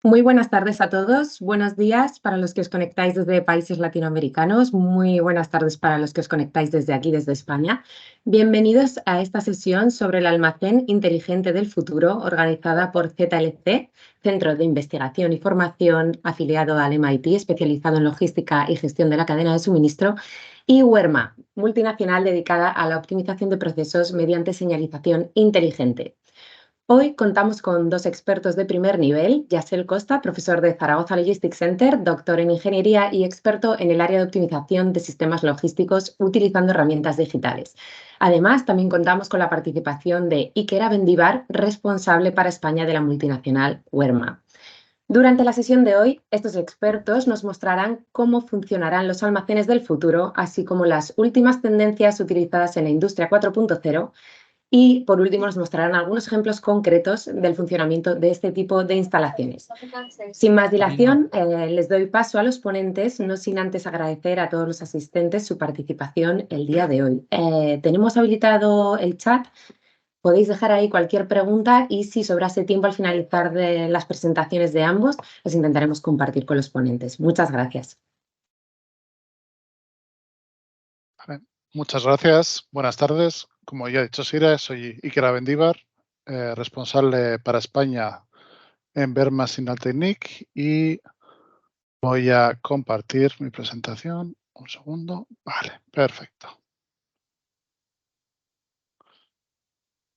Muy buenas tardes a todos. Buenos días para los que os conectáis desde países latinoamericanos. Muy buenas tardes para los que os conectáis desde aquí, desde España. Bienvenidos a esta sesión sobre el almacén inteligente del futuro, organizada por ZLC, Centro de Investigación y Formación afiliado al MIT, especializado en logística y gestión de la cadena de suministro, y Werma, multinacional dedicada a la optimización de procesos mediante señalización inteligente. Hoy contamos con dos expertos de primer nivel, Yasel Costa, profesor de Zaragoza Logistics Center, doctor en ingeniería y experto en el área de optimización de sistemas logísticos utilizando herramientas digitales. Además, también contamos con la participación de Iker Abendíbar, responsable para España de la multinacional Werma. Durante la sesión de hoy, estos expertos nos mostrarán cómo funcionarán los almacenes del futuro, así como las últimas tendencias utilizadas en la industria 4.0. Y por último nos mostrarán algunos ejemplos concretos del funcionamiento de este tipo de instalaciones. Sin más dilación, les doy paso a los ponentes, no sin antes agradecer a todos los asistentes su participación el día de hoy. Tenemos habilitado el chat, podéis dejar ahí cualquier pregunta y si sobrase tiempo al finalizar de las presentaciones de ambos, las intentaremos compartir con los ponentes. Muchas gracias. Vale. Muchas gracias. Buenas tardes. Como ya ha dicho Sira, soy Iker Abendíbar, responsable para España en Verma Signaltechnik y voy a compartir mi presentación. Un segundo. Vale, perfecto.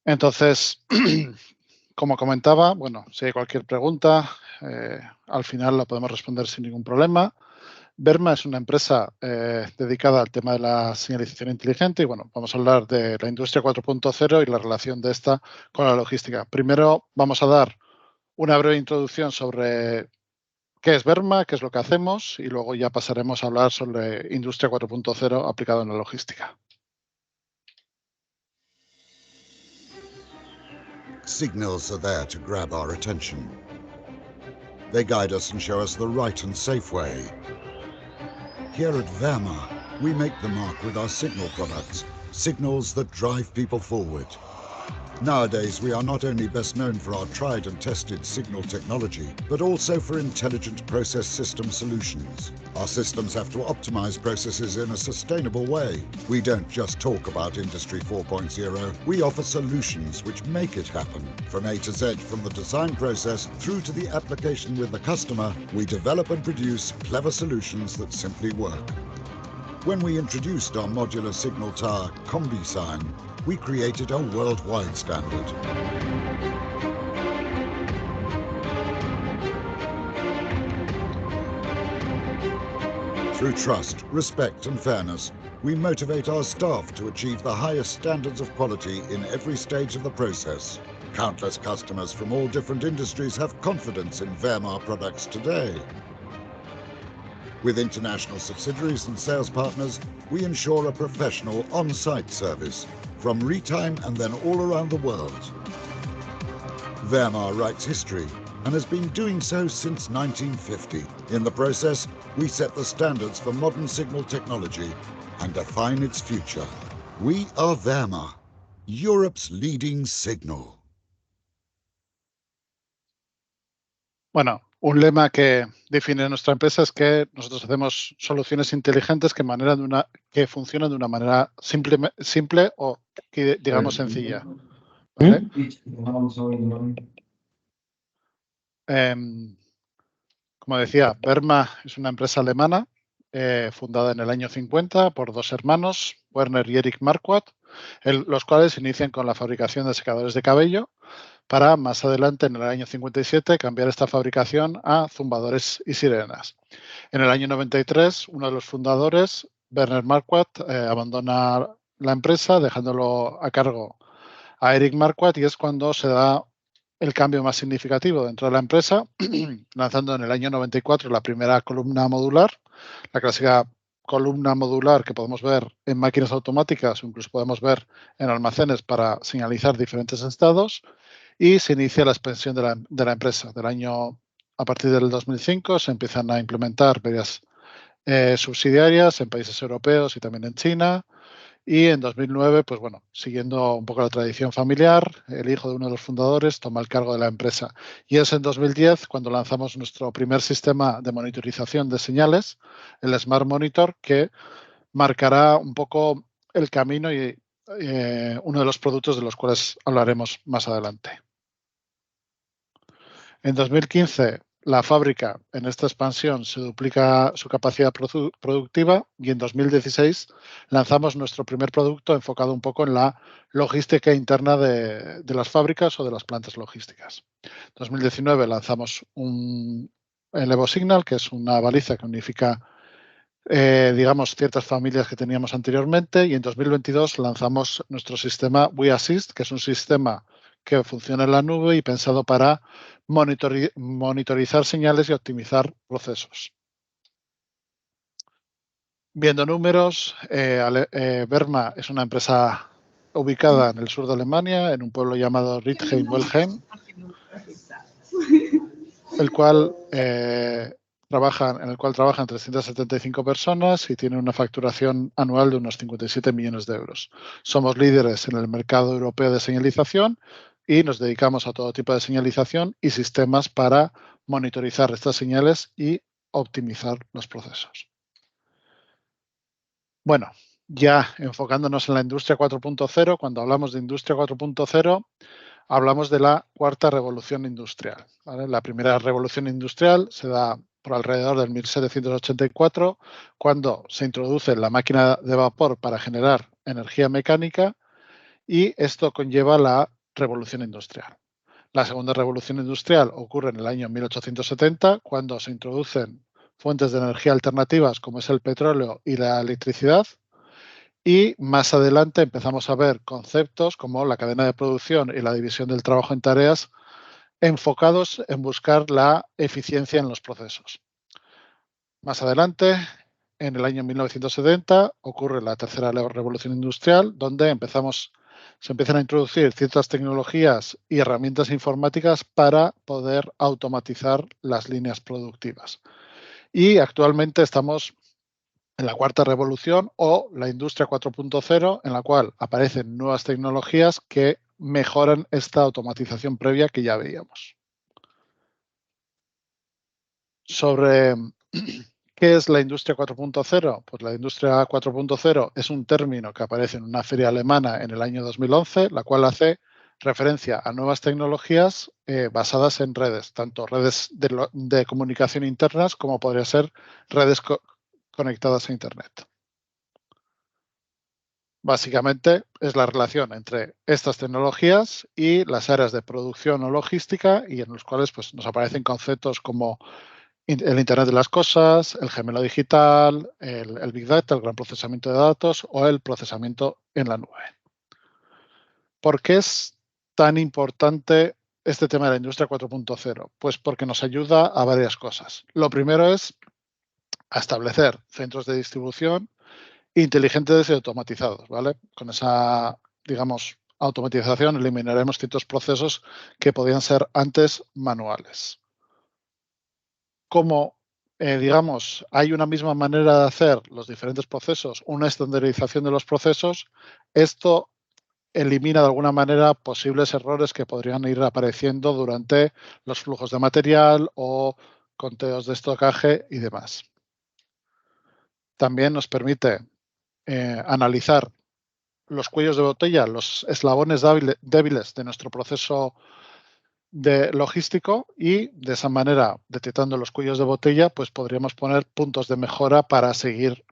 Entonces, como comentaba, bueno, si hay cualquier pregunta, al final la podemos responder sin ningún problema. Verma es una empresa dedicada al tema de la señalización inteligente y bueno, vamos a hablar de la industria 4.0 y la relación de esta con la logística. Primero vamos a dar una breve introducción sobre qué es Verma, qué es lo que hacemos y luego ya pasaremos a hablar sobre industria 4.0 aplicado en la logística. Signals are there to grab our attention. They guide us and show us the right and safe way. Here at Verma, we make the mark with our signal products, signals that drive people forward. Nowadays, we are not only best known for our tried and tested signal technology, but also for intelligent process system solutions. Our systems have to optimize processes in a sustainable way. We don't just talk about Industry 4.0, we offer solutions which make it happen. From A to Z, from the design process through to the application with the customer, we develop and produce clever solutions that simply work. When we introduced our modular signal tower CombiSign, we created a worldwide standard. Through trust, respect and fairness, we motivate our staff to achieve the highest standards of quality in every stage of the process. Countless customers from all different industries have confidence in Verma products today. With international subsidiaries and sales partners, we ensure a professional on-site service, from retime and then all around the world. Verma writes history and has been doing so since 1950. In the process, we set the standards for modern signal technology and define its future. We are Verma, Europe's leading signal. Bueno, un lema que define nuestra empresa es que nosotros hacemos soluciones inteligentes que funcionan de una manera simple o, que, digamos, sencilla. ¿Vale? Como decía, Verma es una empresa alemana fundada en el año 50 por dos hermanos, Werner y Erich Marquardt, los cuales inician con la fabricación de secadores de cabello para más adelante, en el año 57, cambiar esta fabricación a zumbadores y sirenas. En el año 93, uno de los fundadores, Werner Marquardt, abandona la empresa, dejándolo a cargo a Erich Marquardt, y es cuando se da el cambio más significativo dentro de la empresa, lanzando en el año 94 la primera columna modular, la clásica columna modular que podemos ver en máquinas automáticas o incluso podemos ver en almacenes para señalizar diferentes estados, y se inicia la expansión de la empresa. A partir del 2005 se empiezan a implementar varias subsidiarias en países europeos y también en China, Y en 2009, pues bueno, siguiendo un poco la tradición familiar, el hijo de uno de los fundadores toma el cargo de la empresa. Y es en 2010 cuando lanzamos nuestro primer sistema de monitorización de señales, el Smart Monitor, que marcará un poco el camino y uno de los productos de los cuales hablaremos más adelante. En 2015, la fábrica en esta expansión se duplica su capacidad productiva y en 2016 lanzamos nuestro primer producto enfocado un poco en la logística interna de las fábricas o de las plantas logísticas. En 2019 lanzamos el EvoSignal, que es una baliza que unifica digamos, ciertas familias que teníamos anteriormente, y en 2022 lanzamos nuestro sistema WeAssist, que es un sistema que funciona en la nube y pensado para monitorizar señales y optimizar procesos. Viendo números, Verma es una empresa ubicada en el sur de Alemania, en un pueblo llamado Riedheim-Wellheim, el cual en el cual trabajan 375 personas y tiene una facturación anual de unos 57 millones de euros. Somos líderes en el mercado europeo de señalización y nos dedicamos a todo tipo de señalización y sistemas para monitorizar estas señales y optimizar los procesos. Bueno, ya enfocándonos en la industria 4.0, cuando hablamos de industria 4.0, hablamos de la cuarta revolución industrial, ¿vale? La primera revolución industrial se da por alrededor del 1784, cuando se introduce la máquina de vapor para generar energía mecánica y esto conlleva la revolución industrial. La segunda revolución industrial ocurre en el año 1870, cuando se introducen fuentes de energía alternativas como es el petróleo y la electricidad. Y más adelante empezamos a ver conceptos como la cadena de producción y la división del trabajo en tareas enfocados en buscar la eficiencia en los procesos. Más adelante, en el año 1970, ocurre la tercera revolución industrial, donde se empiezan a introducir ciertas tecnologías y herramientas informáticas para poder automatizar las líneas productivas. Y actualmente estamos en la cuarta revolución o la industria 4.0, en la cual aparecen nuevas tecnologías que mejoran esta automatización previa que ya veíamos. Sobre qué es la industria 4.0, pues la industria 4.0 es un término que aparece en una feria alemana en el año 2011, la cual hace referencia a nuevas tecnologías basadas en redes, tanto redes de comunicación internas como podría ser redes conectadas a Internet. Básicamente es la relación entre estas tecnologías y las áreas de producción o logística y en los cuales pues, nos aparecen conceptos como el Internet de las cosas, el gemelo digital, el Big Data, el gran procesamiento de datos o el procesamiento en la nube. ¿Por qué es tan importante este tema de la industria 4.0? Pues porque nos ayuda a varias cosas. Lo primero es a establecer centros de distribución inteligentes y automatizados, ¿vale? Con esa, digamos, automatización eliminaremos ciertos procesos que podían ser antes manuales. Como, digamos, hay una misma manera de hacer los diferentes procesos, una estandarización de los procesos, esto elimina de alguna manera posibles errores que podrían ir apareciendo durante los flujos de material o conteos de estocaje y demás. También nos permite analizar los cuellos de botella, los eslabones débiles de nuestro proceso logístico y de esa manera, detectando los cuellos de botella, pues podríamos poner puntos de mejora para seguir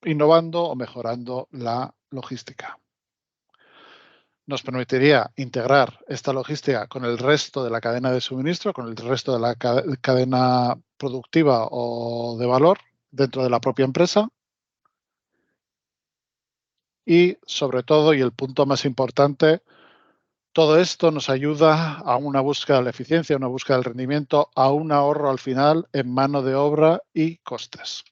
innovando o mejorando la logística. Nos permitiría integrar esta logística con el resto de la cadena de suministro, con el resto de la cadena productiva o de valor dentro de la propia empresa. Y sobre todo, y el punto más importante, todo esto nos ayuda a una búsqueda de la eficiencia, a una búsqueda del rendimiento, a un ahorro al final en mano de obra y costes.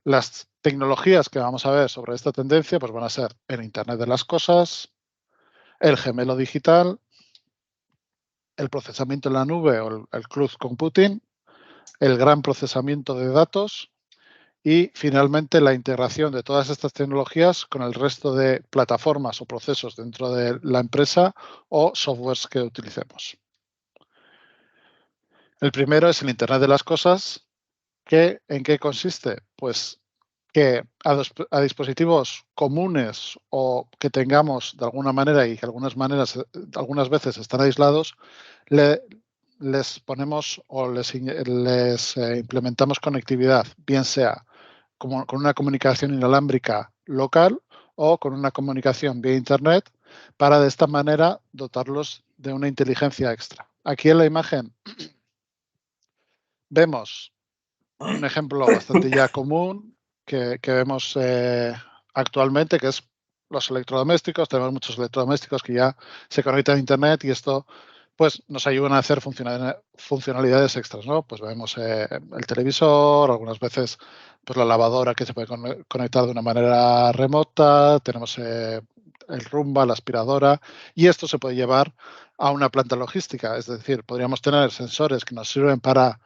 Las tecnologías que vamos a ver sobre esta tendencia pues van a ser el Internet de las cosas, el gemelo digital, el procesamiento en la nube o el cloud computing, el gran procesamiento de datos Y finalmente la integración de todas estas tecnologías con el resto de plataformas o procesos dentro de la empresa o softwares que utilicemos. El primero es el Internet de las Cosas. ¿En qué consiste? Pues que a dispositivos comunes o que tengamos de alguna manera y que algunas veces están aislados, les ponemos o les implementamos conectividad, bien sea con una comunicación inalámbrica local o con una comunicación vía Internet, para de esta manera dotarlos de una inteligencia extra. Aquí en la imagen vemos un ejemplo bastante ya común que vemos actualmente, que es los electrodomésticos. Tenemos muchos electrodomésticos que ya se conectan a Internet y esto pues nos ayudan a hacer funcionalidades extras, ¿no? Pues vemos el televisor, algunas veces pues la lavadora que se puede conectar de una manera remota, tenemos el Roomba, la aspiradora, y esto se puede llevar a una planta logística. Es decir, podríamos tener sensores que nos sirven para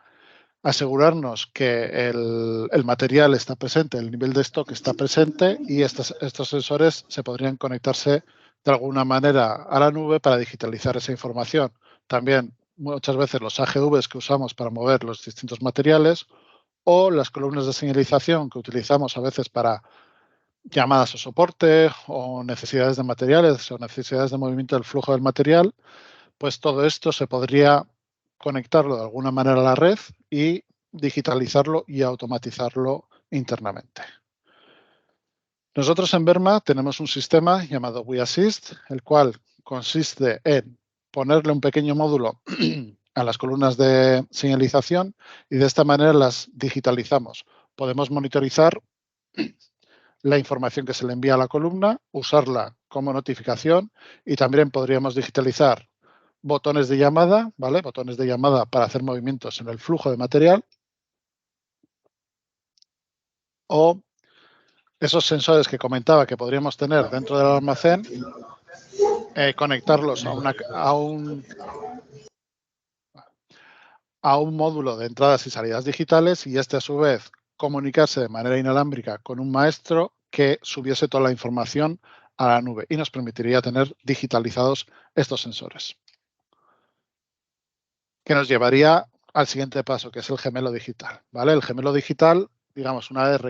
asegurarnos que el material está presente, el nivel de stock está presente, y estos sensores se podrían conectarse de alguna manera a la nube para digitalizar esa información. También muchas veces los AGVs que usamos para mover los distintos materiales o las columnas de señalización que utilizamos a veces para llamadas o soporte o necesidades de materiales o necesidades de movimiento del flujo del material, pues todo esto se podría conectarlo de alguna manera a la red y digitalizarlo y automatizarlo internamente. Nosotros en Verma tenemos un sistema llamado WeAssist, el cual consiste en ponerle un pequeño módulo a las columnas de señalización y de esta manera las digitalizamos. Podemos monitorizar la información que se le envía a la columna, usarla como notificación, y también podríamos digitalizar botones de llamada, ¿vale? Botones de llamada para hacer movimientos en el flujo de material, o esos sensores que comentaba que podríamos tener dentro del almacén, conectarlos a un módulo de entradas y salidas digitales, y este a su vez comunicarse de manera inalámbrica con un maestro que subiese toda la información a la nube y nos permitiría tener digitalizados estos sensores. Que nos llevaría al siguiente paso, que es el gemelo digital, ¿vale? El gemelo digital, digamos, una vez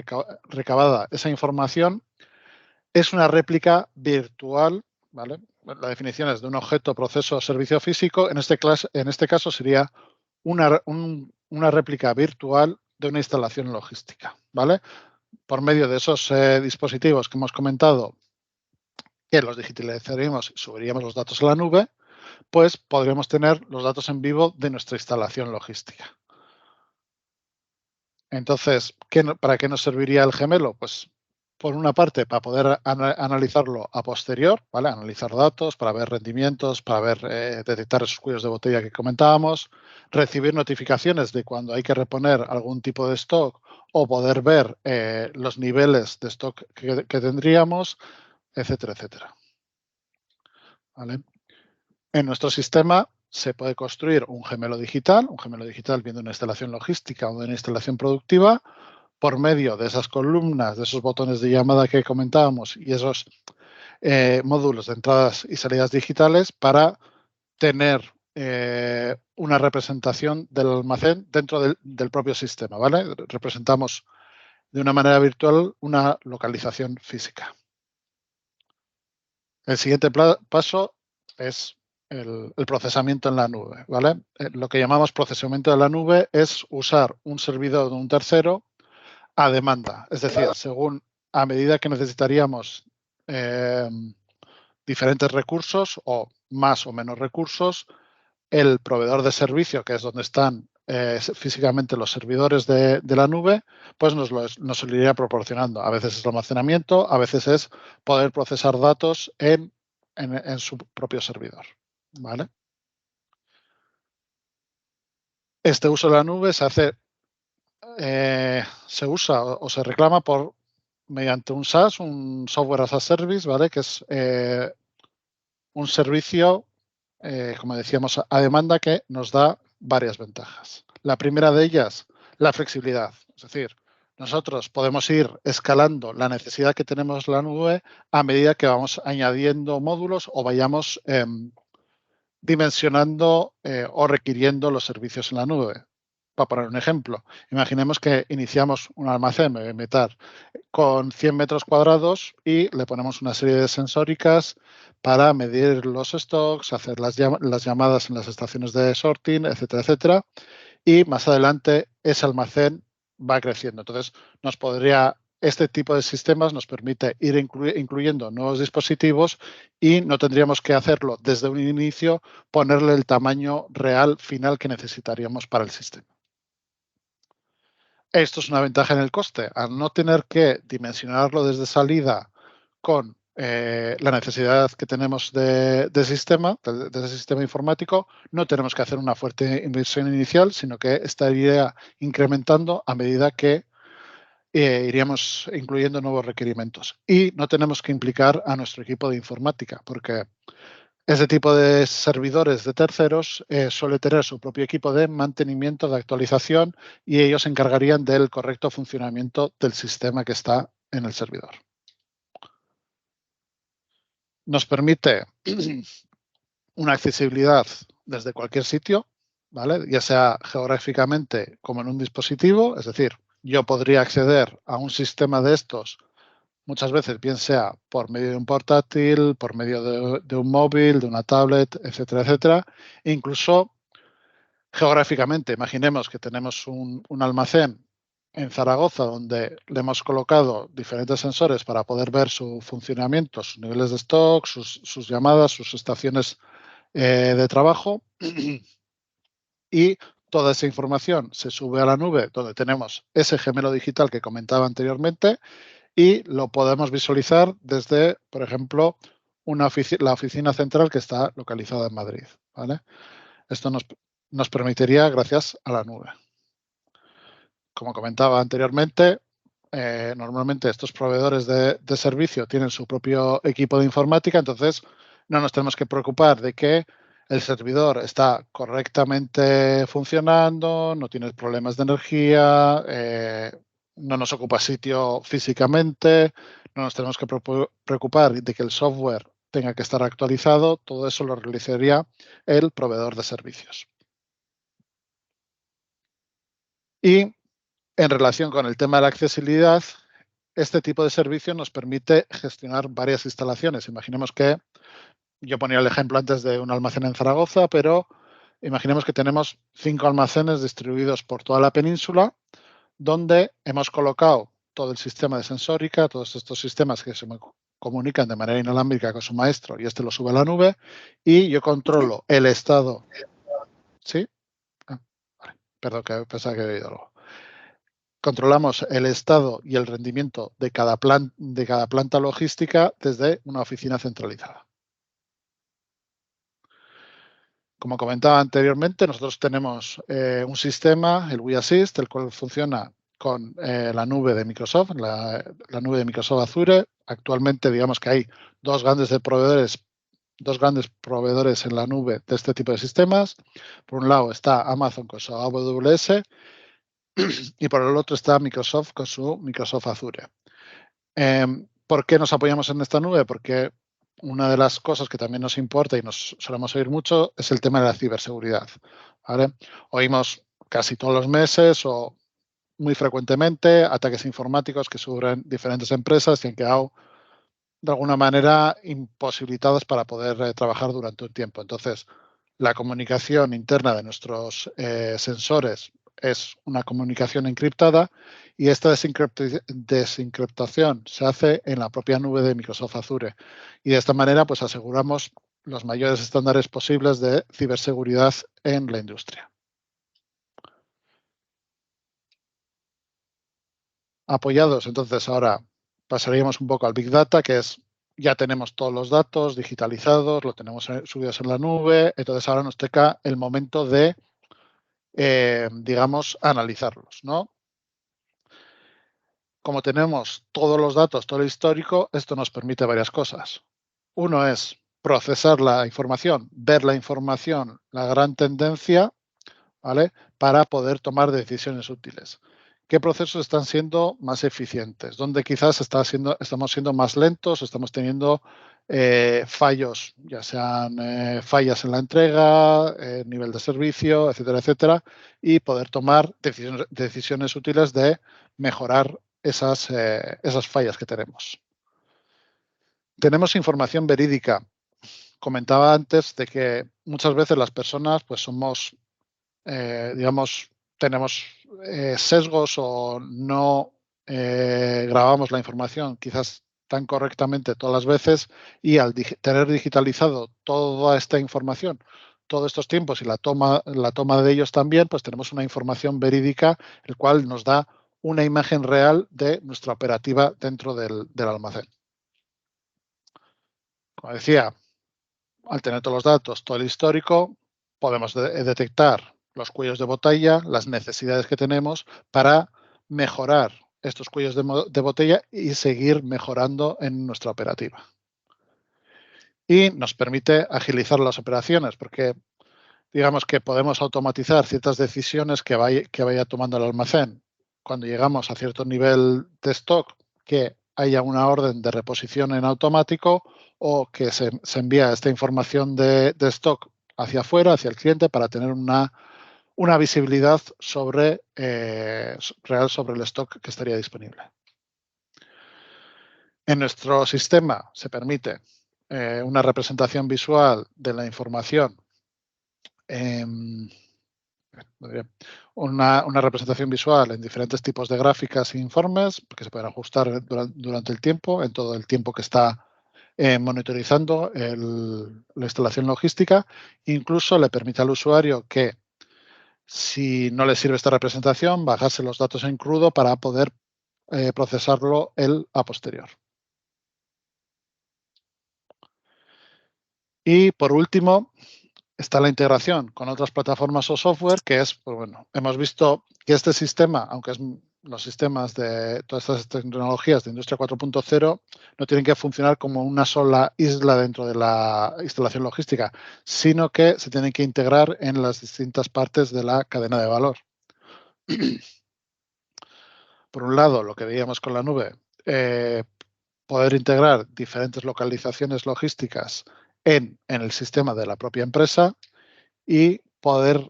recabada esa información, es una réplica virtual, ¿vale? La definición es de un objeto, proceso o servicio físico. En este caso sería una réplica virtual de una instalación logística, ¿vale? Por medio de esos dispositivos que hemos comentado, que los digitalizaríamos y subiríamos los datos a la nube, pues podremos tener los datos en vivo de nuestra instalación logística. Entonces, ¿para qué nos serviría el gemelo? Pues, por una parte, para poder analizarlo a posterior, ¿vale? Analizar datos, para ver rendimientos, para ver, detectar esos cuellos de botella que comentábamos, recibir notificaciones de cuando hay que reponer algún tipo de stock o poder ver los niveles de stock que tendríamos, etcétera, etcétera. ¿Vale? En nuestro sistema se puede construir un gemelo digital viendo una instalación logística o una instalación productiva, por medio de esas columnas, de esos botones de llamada que comentábamos y esos módulos de entradas y salidas digitales, para tener una representación del almacén dentro del propio sistema, ¿vale? Representamos de una manera virtual una localización física. El siguiente paso es el procesamiento en la nube, ¿vale? Lo que llamamos procesamiento en la nube es usar un servidor de un tercero a demanda. Es decir, a medida que necesitaríamos diferentes recursos o más o menos recursos, el proveedor de servicio, que es donde están físicamente los servidores de la nube, pues nos lo iría proporcionando. A veces es almacenamiento, a veces es poder procesar datos en su propio servidor, ¿vale? Este uso de la nube se usa o se reclama mediante un SaaS, un Software as a Service, ¿vale? Que es un servicio, como decíamos, a demanda, que nos da varias ventajas. La primera de ellas, la flexibilidad. Es decir, Nosotros podemos ir escalando la necesidad que tenemos en la nube a medida que vamos añadiendo módulos o vayamos dimensionando o requiriendo los servicios en la nube. Para poner un ejemplo, imaginemos que iniciamos un almacén, me voy a inventar, con 100 metros cuadrados y le ponemos una serie de sensóricas para medir los stocks, hacer las llamadas en las estaciones de sorting, etcétera, etcétera. Y más adelante ese almacén va creciendo. Entonces, este tipo de sistemas nos permite ir incluyendo nuevos dispositivos y no tendríamos que hacerlo desde un inicio, ponerle el tamaño real final que necesitaríamos para el sistema. Esto es una ventaja en el coste. Al no tener que dimensionarlo desde salida con la necesidad que tenemos de sistema informático, no tenemos que hacer una fuerte inversión inicial, sino que estaría incrementando a medida que iríamos incluyendo nuevos requerimientos. Y no tenemos que implicar a nuestro equipo de informática, porque ese tipo de servidores de terceros suele tener su propio equipo de mantenimiento, de actualización, y ellos se encargarían del correcto funcionamiento del sistema que está en el servidor. Nos permite una accesibilidad desde cualquier sitio, ¿vale? Ya sea geográficamente como en un dispositivo, es decir, yo podría acceder a un sistema de estos muchas veces, bien sea por medio de un portátil, por medio de un móvil, de una tablet, etcétera, etcétera. E incluso geográficamente, imaginemos que tenemos un almacén en Zaragoza donde le hemos colocado diferentes sensores para poder ver su funcionamiento, sus niveles de stock, sus llamadas, sus estaciones de trabajo. Y toda esa información se sube a la nube donde tenemos ese gemelo digital que comentaba anteriormente y lo podemos visualizar desde, por ejemplo, la oficina central que está localizada en Madrid, ¿vale? Esto nos permitiría gracias a la nube. Como comentaba anteriormente, normalmente estos proveedores de servicio tienen su propio equipo de informática, entonces no nos tenemos que preocupar de que el servidor está correctamente funcionando, no tiene problemas de energía, no nos ocupa sitio físicamente, no nos tenemos que preocupar de que el software tenga que estar actualizado, todo eso lo realizaría el proveedor de servicios. Y en relación con el tema de la accesibilidad, este tipo de servicio nos permite gestionar varias instalaciones. Imaginemos que, yo ponía el ejemplo antes de un almacén en Zaragoza, pero imaginemos que tenemos 5 almacenes distribuidos por toda la península, donde hemos colocado todo el sistema de sensórica, todos estos sistemas que se comunican de manera inalámbrica con su maestro y este lo sube a la nube, y yo controlo el estado. ¿Sí? Vale. Perdón, que pensaba que había oído algo. Controlamos el estado y el rendimiento de cada planta logística desde una oficina centralizada. Como comentaba anteriormente, nosotros tenemos un sistema, el WeAssist, el cual funciona con la nube de Microsoft, la nube de Microsoft Azure. Actualmente, digamos que hay dos grandes proveedores en la nube de este tipo de sistemas. Por un lado está Amazon con su AWS y por el otro está Microsoft con su Microsoft Azure. ¿Por qué nos apoyamos en esta nube? Porque una de las cosas que también nos importa y nos solemos oír mucho es el tema de la ciberseguridad, ¿vale? Oímos casi todos los meses o muy frecuentemente ataques informáticos que sufren diferentes empresas y han quedado de alguna manera imposibilitadas para poder trabajar durante un tiempo. Entonces, la comunicación interna de nuestros sensores es una comunicación encriptada y esta desencriptación se hace en la propia nube de Microsoft Azure. Y de esta manera, pues aseguramos los mayores estándares posibles de ciberseguridad en la industria. Apoyados, entonces, ahora pasaríamos un poco al Big Data, que es, ya tenemos todos los datos digitalizados, lo tenemos subidos en la nube, entonces ahora nos toca el momento de, digamos, analizarlos, ¿no? Como tenemos todos los datos, todo el histórico, esto nos permite varias cosas. Uno es procesar la información, ver la información, la gran tendencia, ¿vale? Para poder tomar decisiones útiles. qué procesos están siendo más eficientes, dónde quizás estamos siendo más lentos, estamos teniendo fallos, ya sean fallas en la entrega, nivel de servicio, etcétera, etcétera, y poder tomar decisiones útiles de mejorar esas fallas que tenemos. Tenemos información verídica. Comentaba antes de que muchas veces las personas pues somos, digamos, tenemos sesgos o no grabamos la información quizás tan correctamente todas las veces, y al tener digitalizado toda esta información, todos estos tiempos y la toma de ellos también, pues tenemos una información verídica, el cual nos da una imagen real de nuestra operativa dentro del almacén. Como decía, al tener todos los datos, todo el histórico, podemos detectar los cuellos de botella, las necesidades que tenemos para mejorar estos cuellos de botella y seguir mejorando en nuestra operativa. Y nos permite agilizar las operaciones, porque digamos que podemos automatizar ciertas decisiones que vaya tomando el almacén. Cuando llegamos a cierto nivel de stock, que haya una orden de reposición en automático, o que se envía esta información de stock hacia afuera, hacia el cliente, para tener una visibilidad real sobre el stock que estaría disponible. En nuestro sistema se permite una representación visual de la información, una representación visual en diferentes tipos de gráficas e informes que se pueden ajustar durante el tiempo, en todo el tiempo que está monitorizando la instalación logística. Incluso le permite al usuario que, si no le sirve esta representación, bajarse los datos en crudo para poder procesarlo él a posterior. Y por último, está la integración con otras plataformas o software, que es, pues bueno, hemos visto que este sistema, aunque es los sistemas de todas estas tecnologías de Industria 4.0, no tienen que funcionar como una sola isla dentro de la instalación logística, sino que se tienen que integrar en las distintas partes de la cadena de valor. Por un lado, lo que veíamos con la nube, poder integrar diferentes localizaciones logísticas en el sistema de la propia empresa, y poder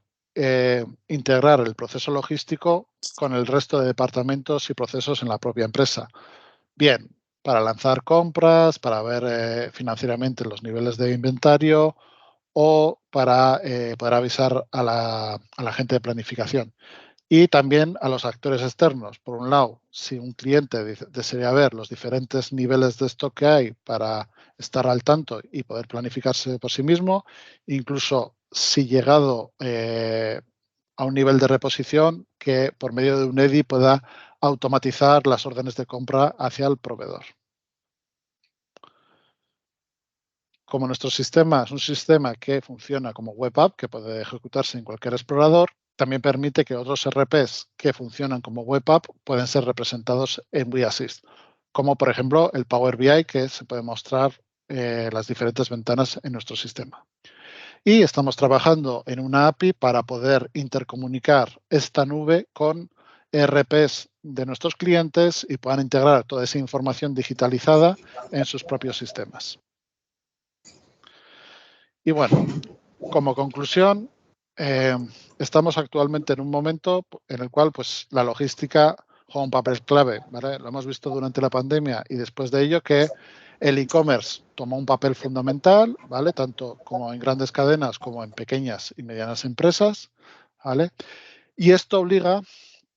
integrar el proceso logístico con el resto de departamentos y procesos en la propia empresa. Bien, para lanzar compras, para ver financieramente los niveles de inventario, o para poder avisar a la gente de planificación. Y también a los actores externos. Por un lado, si un cliente desea ver los diferentes niveles de stock que hay para estar al tanto y poder planificarse por sí mismo, incluso si llegado a un nivel de reposición, que por medio de un EDI pueda automatizar las órdenes de compra hacia el proveedor. Como nuestro sistema es un sistema que funciona como web app, que puede ejecutarse en cualquier explorador, también permite que otros RPs que funcionan como web app pueden ser representados en WeAssist, como por ejemplo el Power BI, que se puede mostrar las diferentes ventanas en nuestro sistema. Y estamos trabajando en una API para poder intercomunicar esta nube con ERPs de nuestros clientes y puedan integrar toda esa información digitalizada en sus propios sistemas. Y bueno, como conclusión, estamos actualmente en un momento en el cual pues, la logística juega un papel clave, ¿vale? Lo hemos visto durante la pandemia y después de ello, que el e-commerce tomó un papel fundamental, ¿vale? Tanto como en grandes cadenas como en pequeñas y medianas empresas, ¿vale? Y esto obliga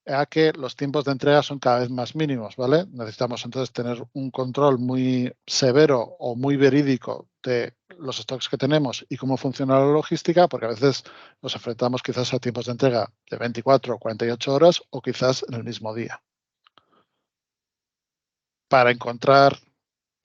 a que los tiempos de entrega son cada vez más mínimos, ¿vale? Necesitamos entonces tener un control muy severo o muy verídico de los stocks que tenemos y cómo funciona la logística, porque a veces nos enfrentamos quizás a tiempos de entrega de 24 o 48 horas o quizás en el mismo día. Para encontrar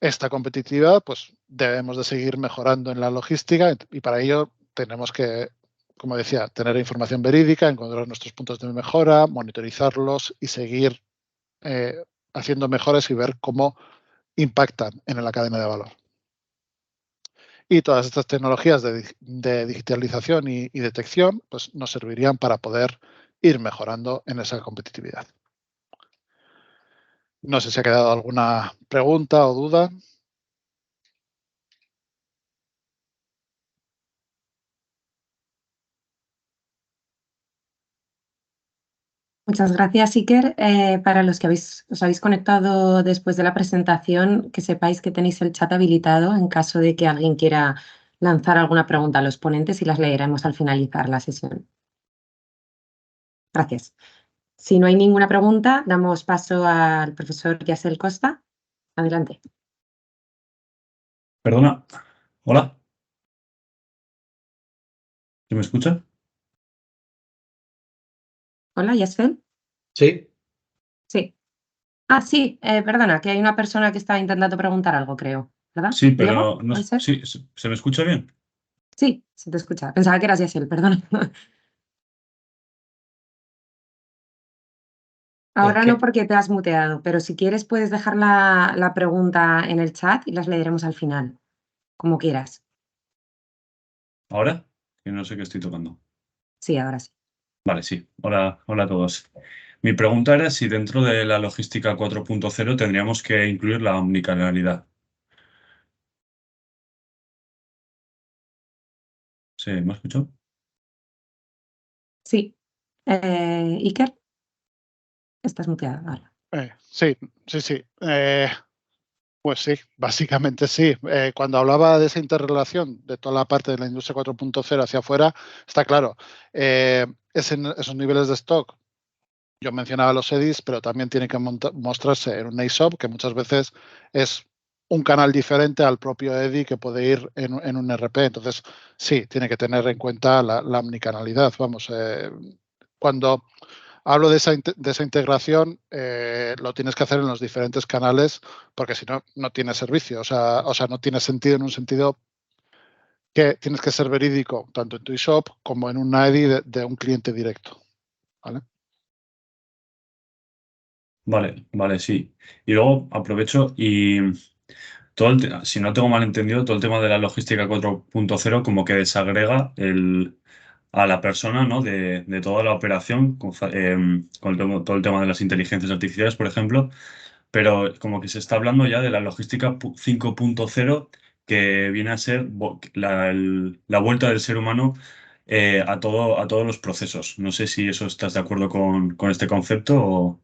esta competitividad, pues debemos de seguir mejorando en la logística, y para ello tenemos que, como decía, tener información verídica, encontrar nuestros puntos de mejora, monitorizarlos y seguir haciendo mejoras y ver cómo impactan en la cadena de valor. Y todas estas tecnologías de digitalización y detección pues, nos servirían para poder ir mejorando en esa competitividad. No sé si ha quedado alguna pregunta o duda. Muchas gracias, Iker. Para los que os habéis conectado después de la presentación, que sepáis que tenéis el chat habilitado en caso de que alguien quiera lanzar alguna pregunta a los ponentes y las leeremos al finalizar la sesión. Gracias. Si no hay ninguna pregunta, damos paso al profesor Yasel Costa. Adelante. Perdona. Hola. ¿Se me escucha? Hola, Yasel. Sí, Sí. Ah, sí, perdona, que hay una persona que está intentando preguntar algo, creo. ¿Verdad? Sí, ¿Diego? pero no, ¿Puede ser? sí, ¿se me escucha bien? Sí, se te escucha. Pensaba que eras Yasel, perdona. Ahora no que porque te has muteado, pero si quieres puedes dejar la pregunta en el chat y las leeremos al final, como quieras. ¿Ahora? Que no sé qué estoy tocando. Sí, ahora sí. Vale, sí. Hola, hola a todos. Mi pregunta era si dentro de la logística 4.0 tendríamos que incluir la omnicanalidad. ¿Se me escuchó? Sí. Iker, estás muteado ahora. Sí. Pues sí, básicamente sí. Cuando hablaba de esa interrelación de toda la parte de la industria 4.0 hacia afuera, está claro, esos niveles de stock, yo mencionaba los EDIs, pero también tiene que mostrarse en un ASOP, que muchas veces es un canal diferente al propio EDI que puede ir en un RP. Entonces, sí, tiene que tener en cuenta la omnicanalidad. Vamos, cuando hablo de esa integración, lo tienes que hacer en los diferentes canales, porque si no, no tiene servicio. O sea, no tiene sentido en un sentido que tienes que ser verídico tanto en tu eShop como en una EDI de un cliente directo. ¿Vale? Vale, sí. Y luego aprovecho y si no tengo mal entendido, todo el tema de la logística 4.0 como que desagrega a la persona, ¿no? de toda la operación con todo el tema de las inteligencias artificiales, por ejemplo, pero como que se está hablando ya de la logística 5.0 que viene a ser la vuelta del ser humano a todos los procesos. No sé si eso estás de acuerdo con este concepto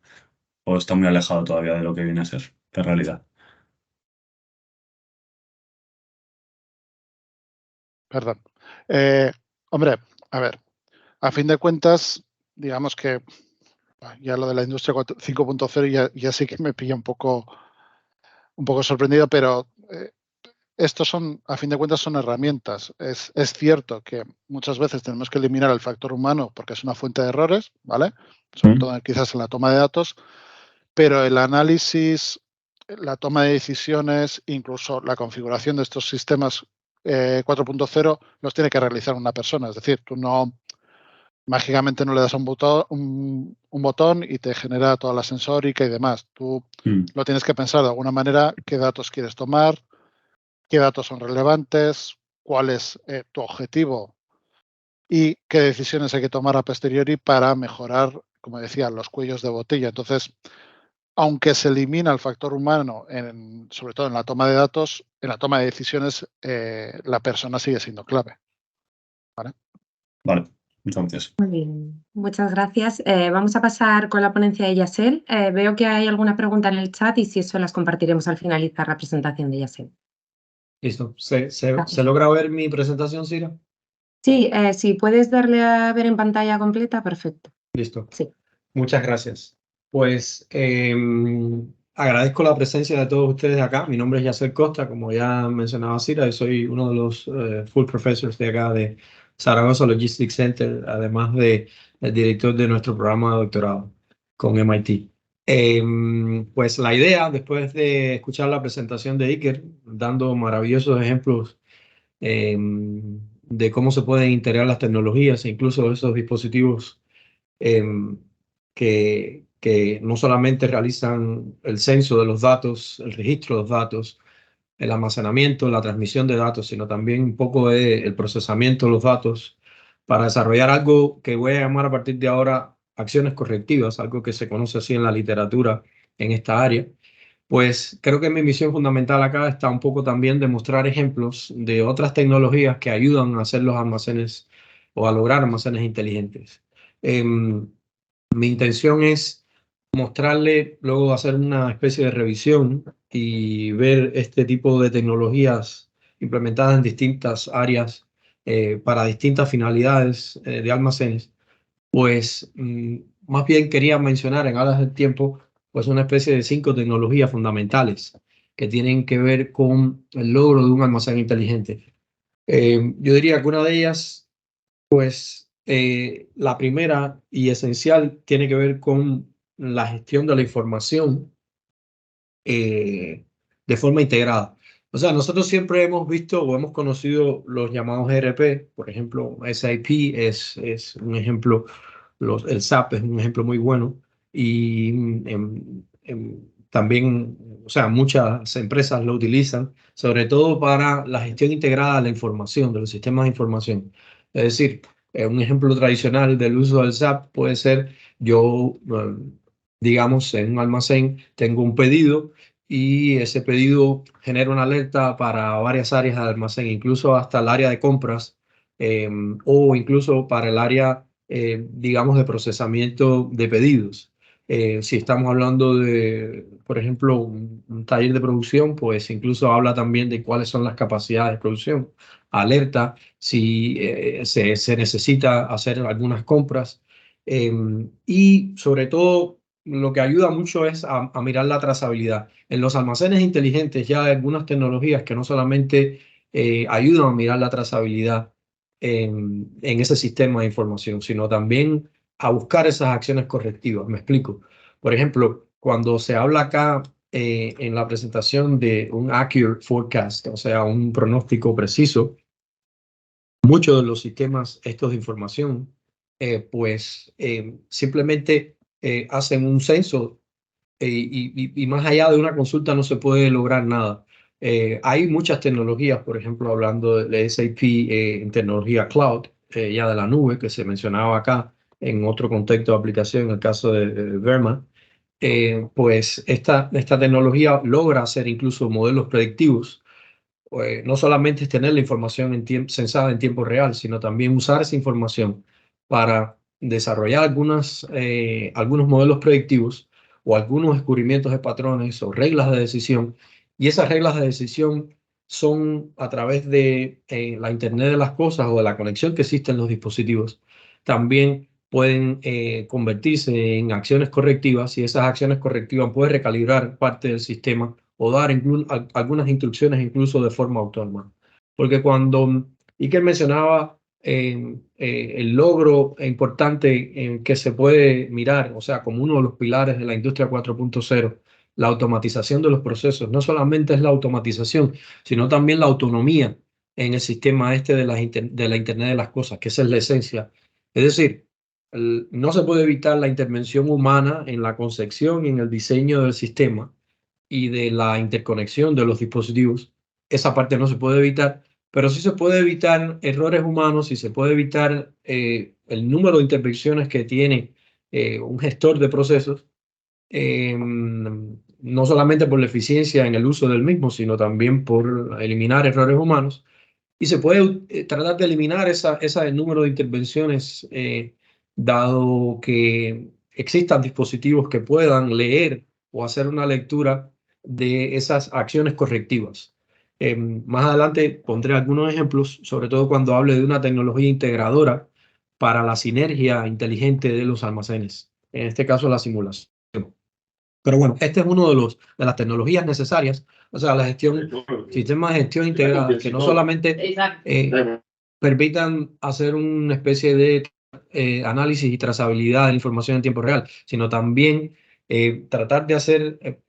o está muy alejado todavía de lo que viene a ser la realidad. Perdón. Hombre, a ver, a fin de cuentas, digamos que ya lo de la industria 5.0 ya sí que me pilla un poco sorprendido, pero estos son, a fin de cuentas, son herramientas. Es cierto que muchas veces tenemos que eliminar el factor humano porque es una fuente de errores, ¿vale? Sobre todo quizás en la toma de datos, pero el análisis, la toma de decisiones, incluso la configuración de estos sistemas 4.0 los tiene que realizar una persona. Es decir, tú no mágicamente no le das un botón y te genera toda la sensórica y demás. Tú lo tienes que pensar de alguna manera qué datos quieres tomar, qué datos son relevantes, cuál es tu objetivo y qué decisiones hay que tomar a posteriori para mejorar, como decía, los cuellos de botella. Entonces, aunque se elimina el factor humano, sobre todo en la toma de datos, en la toma de decisiones, la persona sigue siendo clave. Vale, muchas gracias. Muy bien, muchas gracias. Vamos a pasar con la ponencia de Yasel. Veo que hay alguna pregunta en el chat y si eso las compartiremos al finalizar la presentación de Yasel. listo. ¿Se logra ver mi presentación, Cira? Sí, si puedes darle a ver en pantalla completa, perfecto. Listo. Sí. Muchas gracias. Pues agradezco la presencia de todos ustedes acá. Mi nombre es Yasser Costa, como ya mencionaba Cira, yo soy uno de los full professors de acá de Zaragoza Logistics Center, además de el director de nuestro programa de doctorado con MIT. Pues la idea, después de escuchar la presentación de Iker, dando maravillosos ejemplos de cómo se pueden integrar las tecnologías e incluso esos dispositivos que no solamente realizan el censo de los datos, el registro de los datos, el almacenamiento, la transmisión de datos, sino también un poco el procesamiento de los datos para desarrollar algo que voy a llamar a partir de ahora acciones correctivas, algo que se conoce así en la literatura en esta área. Pues creo que mi misión fundamental acá está un poco también de mostrar ejemplos de otras tecnologías que ayudan a hacer los almacenes o a lograr almacenes inteligentes. Mi intención es mostrarle, luego hacer una especie de revisión y ver este tipo de tecnologías implementadas en distintas áreas para distintas finalidades de almacenes. Pues más bien quería mencionar en aras del tiempo pues una especie de 5 tecnologías fundamentales que tienen que ver con el logro de un almacén inteligente. Yo diría que una de ellas, pues la primera y esencial tiene que ver con la gestión de la información de forma integrada. O sea, nosotros siempre hemos visto o hemos conocido los llamados ERP, por ejemplo, SAP es un ejemplo, el SAP es un ejemplo muy bueno y también, o sea, muchas empresas lo utilizan, sobre todo para la gestión integrada de la información, de los sistemas de información. Es decir, un ejemplo tradicional del uso del SAP puede ser yo, digamos, en un almacén tengo un pedido y ese pedido genera una alerta para varias áreas del almacén, incluso hasta el área de compras o incluso para el área, digamos, de procesamiento de pedidos. Si estamos hablando de, por ejemplo, un taller de producción, pues incluso habla también de cuáles son las capacidades de producción. Alerta si se necesita hacer algunas compras. Y sobre todo, lo que ayuda mucho es a mirar la trazabilidad. En los almacenes inteligentes ya hay algunas tecnologías que no solamente ayudan a mirar la trazabilidad en ese sistema de información, sino también a buscar esas acciones correctivas. Me explico. Por ejemplo, cuando se habla acá en la presentación de un accurate forecast, o sea, un pronóstico preciso, muchos de los sistemas estos de información, pues simplemente hacen un censo y más allá de una consulta no se puede lograr nada. Hay muchas tecnologías, por ejemplo, hablando de SAP en tecnología cloud, ya de la nube, que se mencionaba acá en otro contexto de aplicación, en el caso de Verma, pues esta tecnología logra hacer incluso modelos predictivos. No solamente es tener la información censada en tiempo real, sino también usar esa información para desarrollar algunos modelos predictivos o algunos descubrimientos de patrones o reglas de decisión. Y esas reglas de decisión son a través de la Internet de las cosas o de la conexión que existe en los dispositivos. También pueden convertirse en acciones correctivas y esas acciones correctivas pueden recalibrar parte del sistema o dar algunas instrucciones incluso de forma autónoma. Porque cuando Iker mencionaba el logro importante que se puede mirar, o sea, como uno de los pilares de la industria 4.0, la automatización de los procesos, no solamente es la automatización, sino también la autonomía en el sistema de la Internet de las cosas, que esa es la esencia. Es decir, no se puede evitar la intervención humana en la concepción y en el diseño del sistema y de la interconexión de los dispositivos. Esa parte no se puede evitar, pero sí se puede evitar errores humanos y se puede evitar el número de intervenciones que tiene un gestor de procesos, no solamente por la eficiencia en el uso del mismo, sino también por eliminar errores humanos. Y se puede tratar de eliminar ese número de intervenciones, dado que existan dispositivos que puedan leer o hacer una lectura de esas acciones correctivas. Más adelante pondré algunos ejemplos, sobre todo cuando hable de una tecnología integradora para la sinergia inteligente de los almacenes, en este caso la simulación. Pero bueno, este es uno de las tecnologías necesarias, o sea, sistemas de gestión integrada, que no solamente permitan hacer una especie de análisis y trazabilidad de la información en tiempo real, sino también tratar de hacer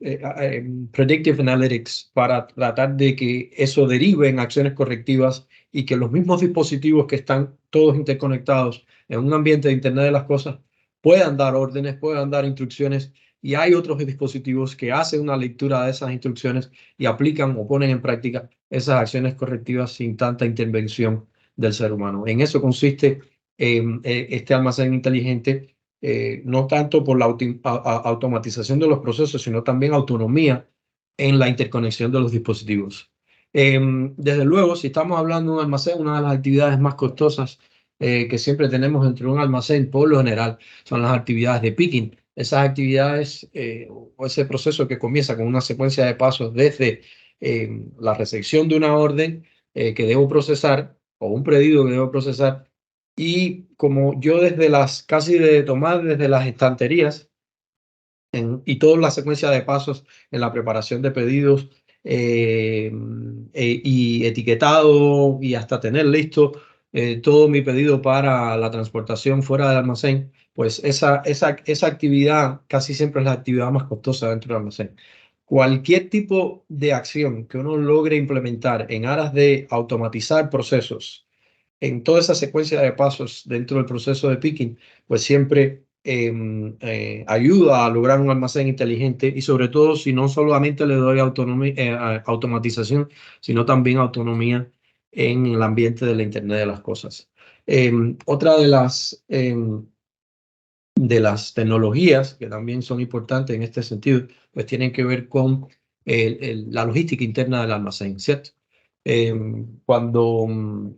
predictive analytics para tratar de que eso derive en acciones correctivas y que los mismos dispositivos que están todos interconectados en un ambiente de Internet de las cosas puedan dar órdenes, puedan dar instrucciones. Y hay otros dispositivos que hacen una lectura de esas instrucciones y aplican o ponen en práctica esas acciones correctivas sin tanta intervención del ser humano. En eso consiste este almacén inteligente no tanto por la automatización de los procesos, sino también autonomía en la interconexión de los dispositivos. Desde luego, si estamos hablando de un almacén, una de las actividades más costosas que siempre tenemos dentro de un almacén, por lo general, son las actividades de picking. Esas actividades o ese proceso que comienza con una secuencia de pasos desde la recepción de una orden que debo procesar o un pedido que debo procesar, y como yo desde las casi de tomar desde las estanterías y toda la secuencia de pasos en la preparación de pedidos y etiquetado y hasta tener listo todo mi pedido para la transportación fuera del almacén, pues esa actividad casi siempre es la actividad más costosa dentro del almacén. Cualquier tipo de acción que uno logre implementar en aras de automatizar procesos en toda esa secuencia de pasos dentro del proceso de picking, pues siempre ayuda a lograr un almacén inteligente, y sobre todo si no solamente le doy automatización, sino también autonomía en el ambiente de la Internet de las cosas. Otra de las tecnologías que también son importantes en este sentido, pues tienen que ver con la logística interna del almacén, ¿cierto? Cuando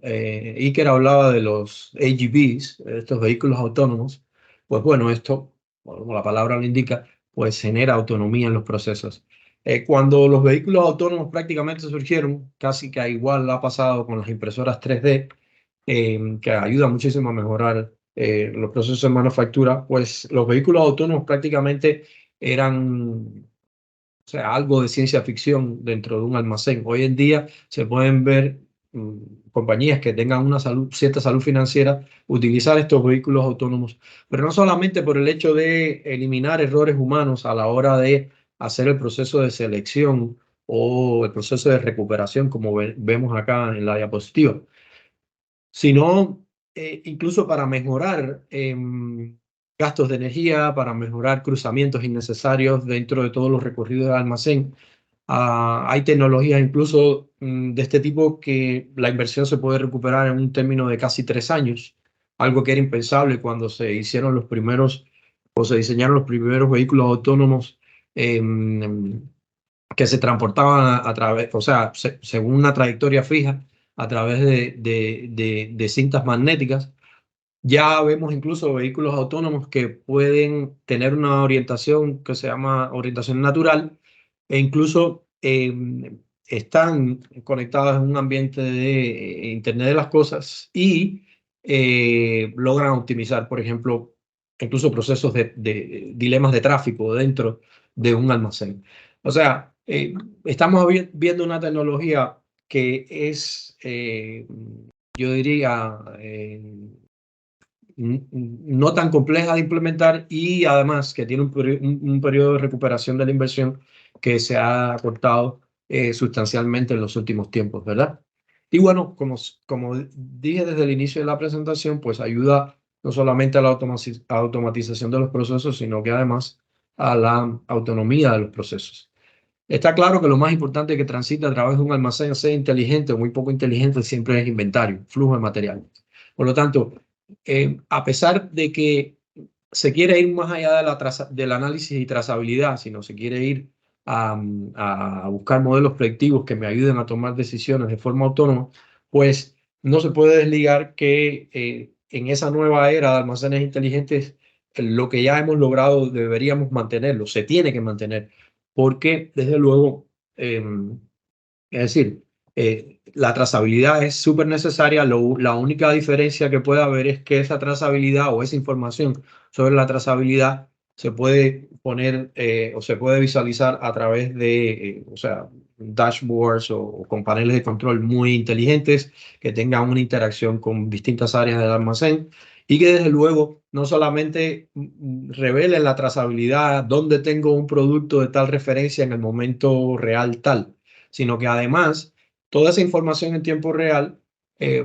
Iker hablaba de los AGVs, estos vehículos autónomos, pues bueno, esto, como la palabra lo indica, pues genera autonomía en los procesos. Cuando los vehículos autónomos prácticamente surgieron, casi que igual ha pasado con las impresoras 3D, que ayudan muchísimo a mejorar los procesos de manufactura, pues los vehículos autónomos prácticamente eran, o sea, algo de ciencia ficción dentro de un almacén. Hoy en día se pueden ver compañías que tengan una cierta salud financiera utilizar estos vehículos autónomos, pero no solamente por el hecho de eliminar errores humanos a la hora de hacer el proceso de selección o el proceso de recuperación, como vemos acá en la diapositiva, sino incluso para mejorar gastos de energía, para mejorar cruzamientos innecesarios dentro de todos los recorridos del almacén. Hay tecnologías incluso de este tipo que la inversión se puede recuperar en un término de casi 3 años, algo que era impensable cuando se hicieron los primeros o se diseñaron los primeros vehículos autónomos que se transportaban a través, o sea, según una trayectoria fija a través de cintas magnéticas. Ya vemos incluso vehículos autónomos que pueden tener una orientación que se llama orientación natural, e incluso están conectados en un ambiente de Internet de las cosas y logran optimizar, por ejemplo, incluso procesos de dilemas de tráfico dentro de un almacén. O sea, estamos viendo una tecnología que es, yo diría, no tan compleja de implementar, y además que tiene un periodo de recuperación de la inversión que se ha acortado sustancialmente en los últimos tiempos, ¿verdad? Y bueno, como dije desde el inicio de la presentación, pues ayuda no solamente a la automatización de los procesos, sino que además a la autonomía de los procesos. Está claro que lo más importante que transita a través de un almacén, sea inteligente o muy poco inteligente, siempre es inventario, flujo de material. Por lo tanto, a pesar de que se quiere ir más allá del análisis y trazabilidad, sino se quiere ir a buscar modelos predictivos que me ayuden a tomar decisiones de forma autónoma, pues no se puede desligar que en esa nueva era de almacenes inteligentes, lo que ya hemos logrado deberíamos mantenerlo, se tiene que mantener, porque desde luego, es decir, la trazabilidad es súper necesaria. La única diferencia que puede haber es que esa trazabilidad o esa información sobre la trazabilidad se puede poner o se puede visualizar a través de, o sea, dashboards o con paneles de control muy inteligentes que tengan una interacción con distintas áreas del almacén, y que desde luego no solamente revelen la trazabilidad, dónde tengo un producto de tal referencia en el momento real tal, sino que además toda esa información en tiempo real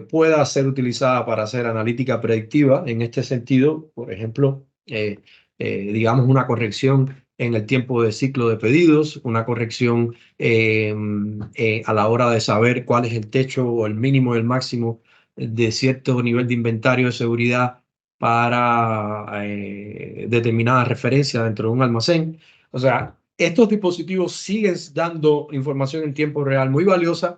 pueda ser utilizada para hacer analítica predictiva. En este sentido, por ejemplo, digamos una corrección en el tiempo de ciclo de pedidos, una corrección a la hora de saber cuál es el techo o el mínimo y el máximo de cierto nivel de inventario de seguridad para determinadas referencias dentro de un almacén. O sea, estos dispositivos siguen dando información en tiempo real muy valiosa,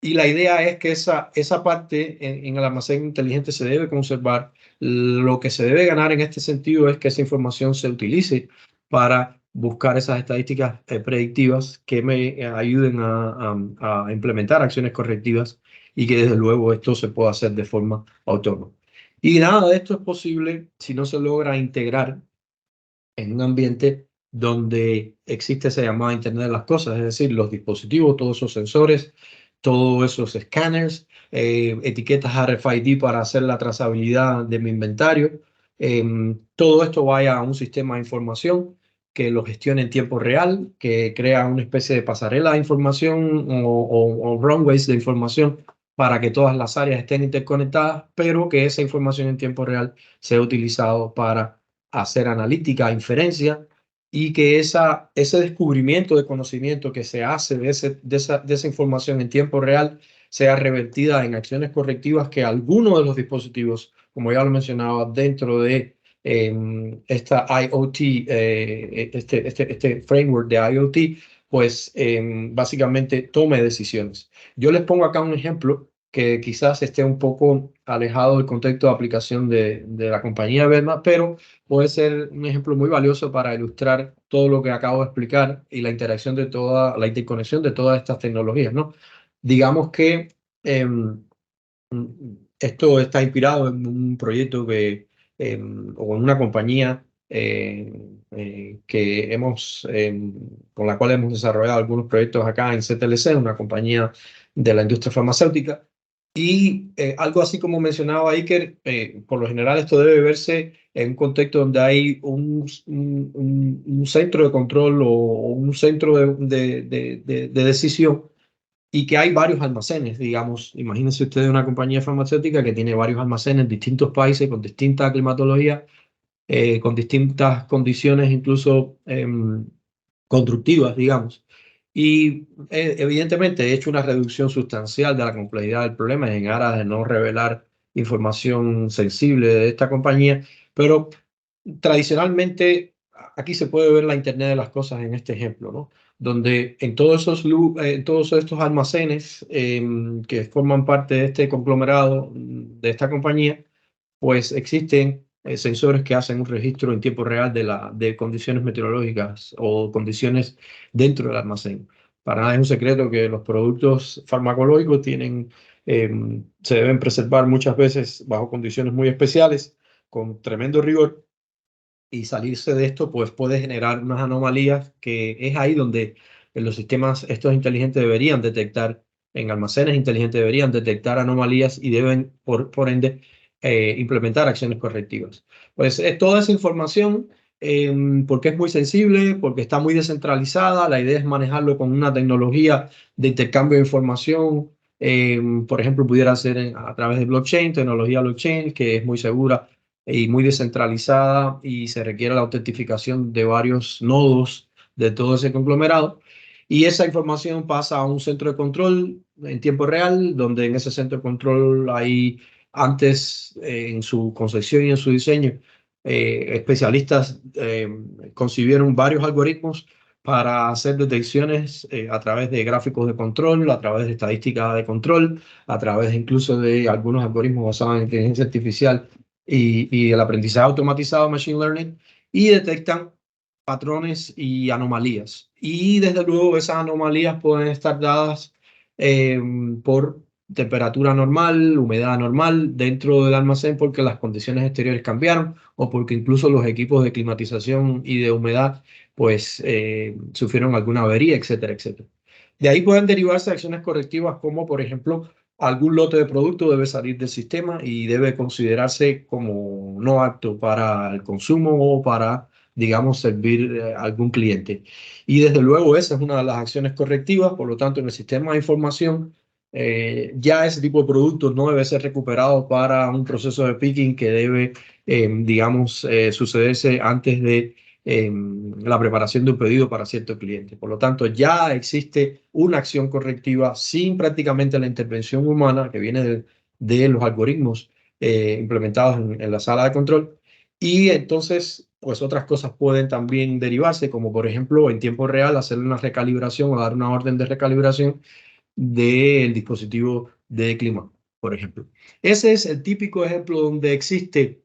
y la idea es que esa parte en el almacén inteligente se debe conservar. Lo que se debe ganar en este sentido es que esa información se utilice para buscar esas estadísticas predictivas que me ayuden a implementar acciones correctivas, y que desde luego esto se pueda hacer de forma autónoma. Y nada de esto es posible si no se logra integrar en un ambiente donde existe esa llamada Internet de las Cosas, es decir, los dispositivos, todos esos sensores, todos esos escáneres, etiquetas RFID para hacer la trazabilidad de mi inventario. Todo esto vaya a un sistema de información que lo gestione en tiempo real, que crea una especie de pasarela de información o runways de información para que todas las áreas estén interconectadas, pero que esa información en tiempo real sea utilizado para hacer analítica, inferencia, y que ese descubrimiento de conocimiento que se hace de esa información en tiempo real sea revertida en acciones correctivas que alguno de los dispositivos, como ya lo mencionaba, dentro de esta IoT, este framework de IoT, pues básicamente tome decisiones. Yo les pongo acá un ejemplo que quizás esté un poco alejado del contexto de aplicación de la compañía Verma, pero puede ser un ejemplo muy valioso para ilustrar todo lo que acabo de explicar y la interacción de la interconexión de todas estas tecnologías, ¿no? Digamos que esto está inspirado en un proyecto o en una compañía con la cual hemos desarrollado algunos proyectos acá en CTLC, una compañía de la industria farmacéutica. Y algo así como mencionaba Iker, por lo general esto debe verse en un contexto donde hay un centro de control o un centro de decisión, y que hay varios almacenes, digamos. Imagínense ustedes una compañía farmacéutica que tiene varios almacenes en distintos países, con distintas climatologías, con distintas condiciones, incluso constructivas, digamos. Y evidentemente he hecho una reducción sustancial de la complejidad del problema en aras de no revelar información sensible de esta compañía, pero tradicionalmente aquí se puede ver la Internet de las Cosas en este ejemplo, ¿no? Donde en todos estos almacenes que forman parte de este conglomerado de esta compañía, pues existen sensores que hacen un registro en tiempo real de condiciones meteorológicas o condiciones dentro del almacén. Para nada es un secreto que los productos farmacológicos se deben preservar muchas veces bajo condiciones muy especiales, con tremendo rigor, y salirse de esto pues puede generar unas anomalías, que es ahí donde los sistemas estos inteligentes deberían detectar, en almacenes inteligentes deberían detectar anomalías y deben por ende implementar acciones correctivas. Pues toda esa información, porque es muy sensible, porque está muy descentralizada, la idea es manejarlo con una tecnología de intercambio de información. Por ejemplo, pudiera ser a través de blockchain, tecnología blockchain, que es muy segura y muy descentralizada, y se requiere la autentificación de varios nodos de todo ese conglomerado. Y esa información pasa a un centro de control en tiempo real, donde en ese centro de control hay antes, en su concepción y en su diseño, especialistas concibieron varios algoritmos para hacer detecciones a través de gráficos de control, a través de estadística de control, a través incluso de algunos algoritmos basados en inteligencia artificial y el aprendizaje automatizado, machine learning, y detectan patrones y anomalías. Y desde luego esas anomalías pueden estar dadas por temperatura normal, humedad normal dentro del almacén, porque las condiciones exteriores cambiaron, o porque incluso los equipos de climatización y de humedad pues sufrieron alguna avería, etcétera, etcétera. De ahí pueden derivarse acciones correctivas, como por ejemplo algún lote de producto debe salir del sistema y debe considerarse como no apto para el consumo o para, digamos, servir a algún cliente. Y desde luego esa es una de las acciones correctivas. Por lo tanto, en el sistema de información, ya ese tipo de productos no debe ser recuperado para un proceso de picking que debe, digamos, sucederse antes de la preparación de un pedido para cierto cliente. Por lo tanto, ya existe una acción correctiva sin prácticamente la intervención humana, que viene de los algoritmos implementados en la sala de control. Y entonces, pues otras cosas pueden también derivarse, como por ejemplo en tiempo real hacer una recalibración o dar una orden de recalibración del dispositivo de clima, por ejemplo. Ese es el típico ejemplo donde existe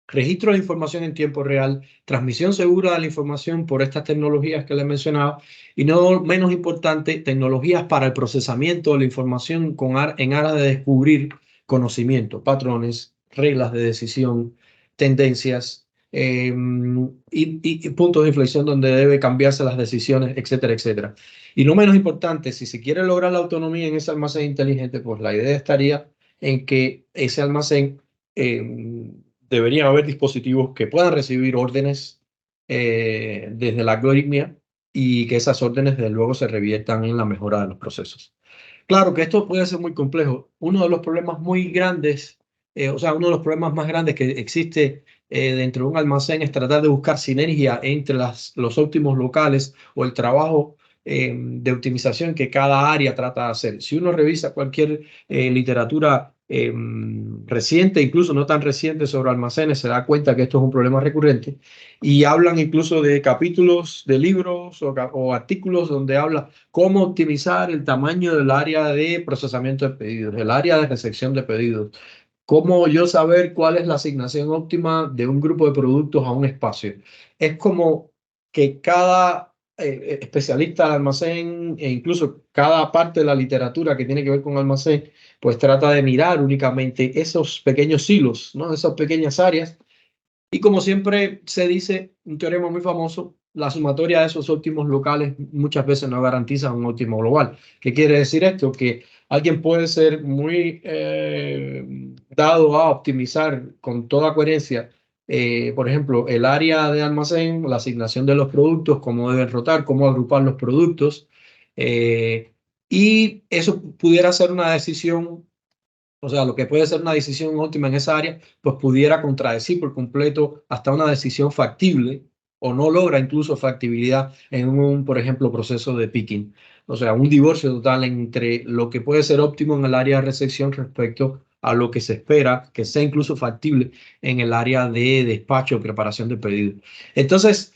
registro de información en tiempo real, transmisión segura de la información por estas tecnologías que le he mencionado, y no menos importante, tecnologías para el procesamiento de la información en aras de descubrir conocimiento, patrones, reglas de decisión, tendencias y puntos de inflexión donde debe cambiarse las decisiones, etcétera, etcétera. Y no menos importante, si se quiere lograr la autonomía en ese almacén inteligente, pues la idea estaría en que ese almacén deberían haber dispositivos que puedan recibir órdenes desde la algoritmia y que esas órdenes desde luego se reviertan en la mejora de los procesos. Claro que esto puede ser muy complejo. Uno de los problemas muy grandes, uno de los problemas más grandes que existe dentro de un almacén es tratar de buscar sinergia entre los óptimos locales o el trabajo de optimización que cada área trata de hacer. Si uno revisa cualquier literatura reciente, incluso no tan reciente, sobre almacenes, se da cuenta que esto es un problema recurrente y hablan incluso de capítulos de libros o artículos donde habla cómo optimizar el tamaño del área de procesamiento de pedidos, el área de recepción de pedidos, cómo yo saber cuál es la asignación óptima de un grupo de productos a un espacio. Es como que cada especialista del almacén e incluso cada parte de la literatura que tiene que ver con almacén, pues trata de mirar únicamente esos pequeños silos, ¿no? Esas pequeñas áreas. Y como siempre se dice, un teorema muy famoso, la sumatoria de esos óptimos locales muchas veces no garantiza un óptimo global. ¿Qué quiere decir esto? Que alguien puede ser muy dado a optimizar con toda coherencia, por ejemplo, el área de almacén, la asignación de los productos, cómo deben rotar, cómo agrupar los productos, y eso pudiera ser una decisión, o sea, lo que puede ser una decisión óptima en esa área, pues pudiera contradecir por completo hasta una decisión factible o no logra incluso factibilidad en un, por ejemplo, proceso de picking. O sea, un divorcio total entre lo que puede ser óptimo en el área de recepción respecto a lo que se espera que sea incluso factible en el área de despacho o preparación de pedido. Entonces,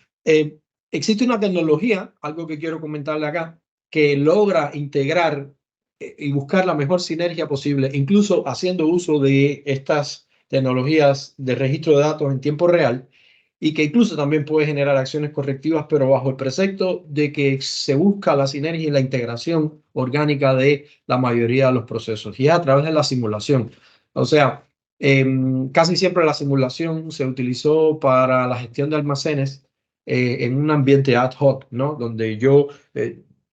existe una tecnología, algo que quiero comentarle acá, que logra integrar y buscar la mejor sinergia posible, incluso haciendo uso de estas tecnologías de registro de datos en tiempo real, y que incluso también puede generar acciones correctivas, pero bajo el precepto de que se busca la sinergia y la integración orgánica de la mayoría de los procesos, y es a través de la simulación. O sea, casi siempre la simulación se utilizó para la gestión de almacenes en un ambiente ad hoc, ¿no? Donde yo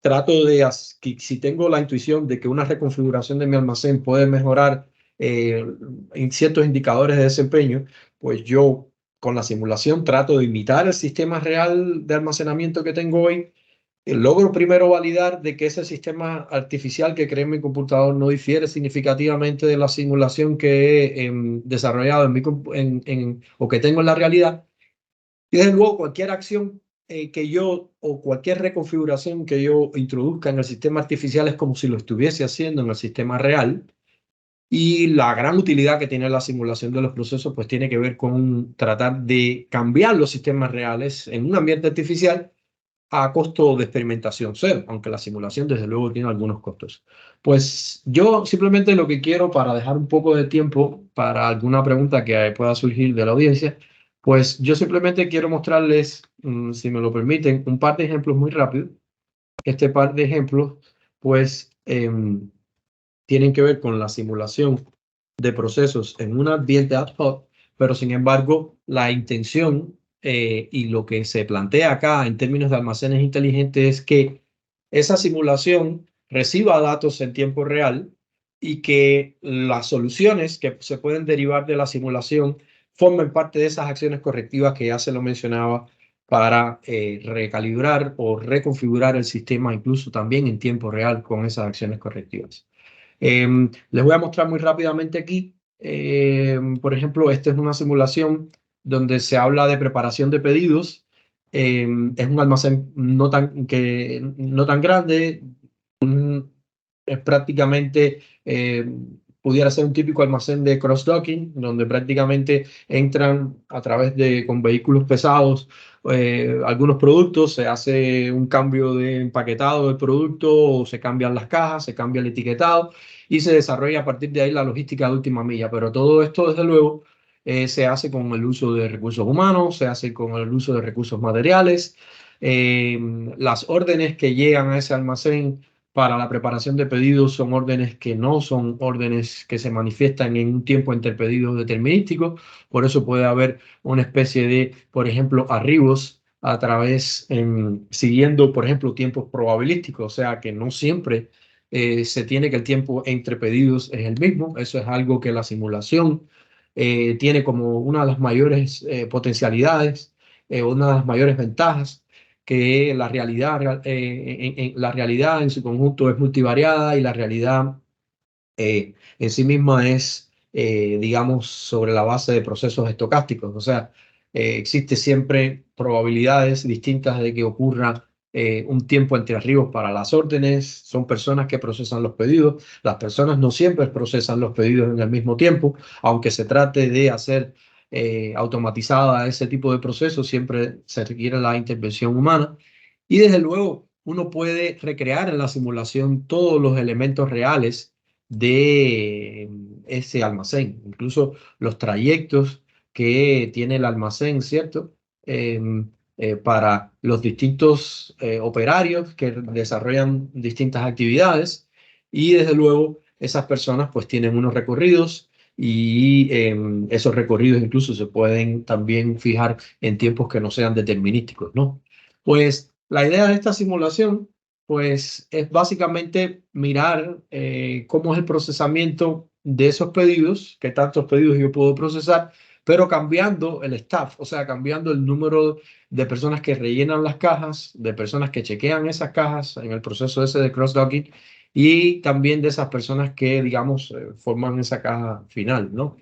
trato de, si tengo la intuición de que una reconfiguración de mi almacén puede mejorar en ciertos indicadores de desempeño, pues yo con la simulación trato de imitar el sistema real de almacenamiento que tengo hoy. Logro primero validar de que ese sistema artificial que creé en mi computador no difiere significativamente de la simulación que he desarrollado o que tengo en la realidad. Y desde luego cualquier acción que yo o cualquier reconfiguración que yo introduzca en el sistema artificial es como si lo estuviese haciendo en el sistema real. Y la gran utilidad que tiene la simulación de los procesos pues tiene que ver con tratar de cambiar los sistemas reales en un ambiente artificial a costo de experimentación cero, aunque la simulación desde luego tiene algunos costos. Pues yo simplemente lo que quiero, para dejar un poco de tiempo para alguna pregunta que pueda surgir de la audiencia, pues yo simplemente quiero mostrarles, si me lo permiten, un par de ejemplos muy rápidos. Este par de ejemplos pues tienen que ver con la simulación de procesos en un ambiente ad hoc, pero sin embargo la intención y lo que se plantea acá en términos de almacenes inteligentes es que esa simulación reciba datos en tiempo real y que las soluciones que se pueden derivar de la simulación formen parte de esas acciones correctivas que ya se lo mencionaba para recalibrar o reconfigurar el sistema incluso también en tiempo real con esas acciones correctivas. Les voy a mostrar muy rápidamente aquí. Por ejemplo, esta es una simulación donde se habla de preparación de pedidos. Es un almacén no tan grande. Es prácticamente pudiera ser un típico almacén de cross-docking, donde prácticamente entran a través con vehículos pesados algunos productos, se hace un cambio de empaquetado del producto, o se cambian las cajas, se cambia el etiquetado y se desarrolla a partir de ahí la logística de última milla. Pero todo esto, desde luego, se hace con el uso de recursos humanos, se hace con el uso de recursos materiales. Las órdenes que llegan a ese almacén para la preparación de pedidos son órdenes que no son órdenes que se manifiestan en un tiempo entre pedidos determinístico. Por eso puede haber una especie de, por ejemplo, arribos a través, siguiendo, por ejemplo, tiempos probabilísticos, o sea que no siempre se tiene que el tiempo entre pedidos es el mismo. Eso es algo que la simulación tiene como una de las mayores potencialidades, una de las mayores ventajas, que la realidad en su conjunto es multivariada, y la realidad en sí misma es, digamos, sobre la base de procesos estocásticos. O sea, existe siempre probabilidades distintas de que ocurra un tiempo entre arribos para las órdenes. Son personas que procesan los pedidos. Las personas no siempre procesan los pedidos en el mismo tiempo, aunque se trate de hacer automatizada ese tipo de procesos, siempre se requiere la intervención humana. Y desde luego, uno puede recrear en la simulación todos los elementos reales de ese almacén, incluso los trayectos que tiene el almacén, ¿cierto? Para los distintos operarios que desarrollan distintas actividades, y desde luego esas personas pues tienen unos recorridos, y esos recorridos incluso se pueden también fijar en tiempos que no sean determinísticos, ¿no? Pues la idea de esta simulación pues es básicamente mirar cómo es el procesamiento de esos pedidos, qué tantos pedidos yo puedo procesar, pero cambiando el staff, o sea, cambiando el número de personas que rellenan las cajas, de personas que chequean esas cajas en el proceso ese de cross-docking, y también de esas personas que, digamos, forman esa caja final, ¿no?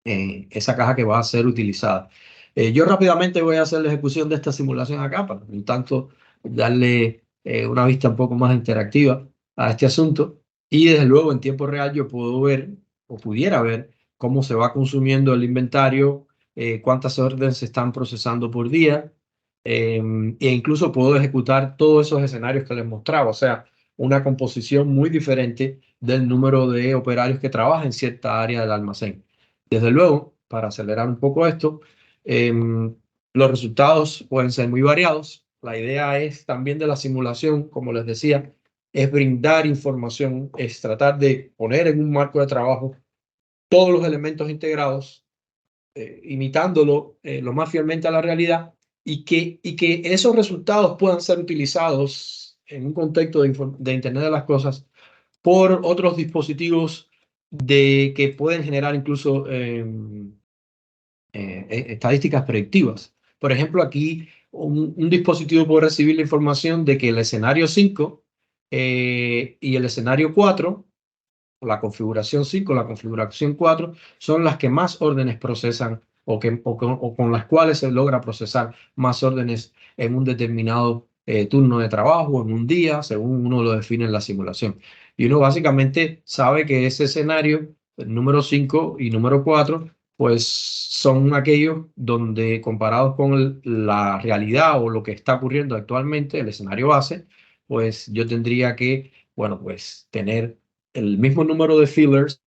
Esa caja que va a ser utilizada. Yo rápidamente voy a hacer la ejecución de esta simulación acá, para un tanto darle una vista un poco más interactiva a este asunto, y desde luego en tiempo real yo puedo ver, o pudiera ver, cómo se va consumiendo el inventario, cuántas órdenes se están procesando por día, e incluso puedo ejecutar todos esos escenarios que les mostraba, o sea, una composición muy diferente del número de operarios que trabajan en cierta área del almacén. Desde luego, para acelerar un poco esto, los resultados pueden ser muy variados. La idea es también de la simulación, como les decía, es brindar información, es tratar de poner en un marco de trabajo todos los elementos integrados, imitándolo lo más fielmente a la realidad, y que esos resultados puedan ser utilizados en un contexto de Internet de las Cosas por otros dispositivos que pueden generar incluso estadísticas predictivas. Por ejemplo, aquí un dispositivo puede recibir la información de que el escenario 5 y el escenario 4, la configuración 5, la configuración 4, son las que más órdenes procesan, o con las cuales se logra procesar más órdenes en un determinado turno de trabajo, en un día, según uno lo define en la simulación. Y uno básicamente sabe que ese escenario, el número 5 y número 4, pues son aquellos donde, comparados con la realidad o lo que está ocurriendo actualmente, el escenario base, pues yo tendría que, bueno, pues tener el mismo número de fillers,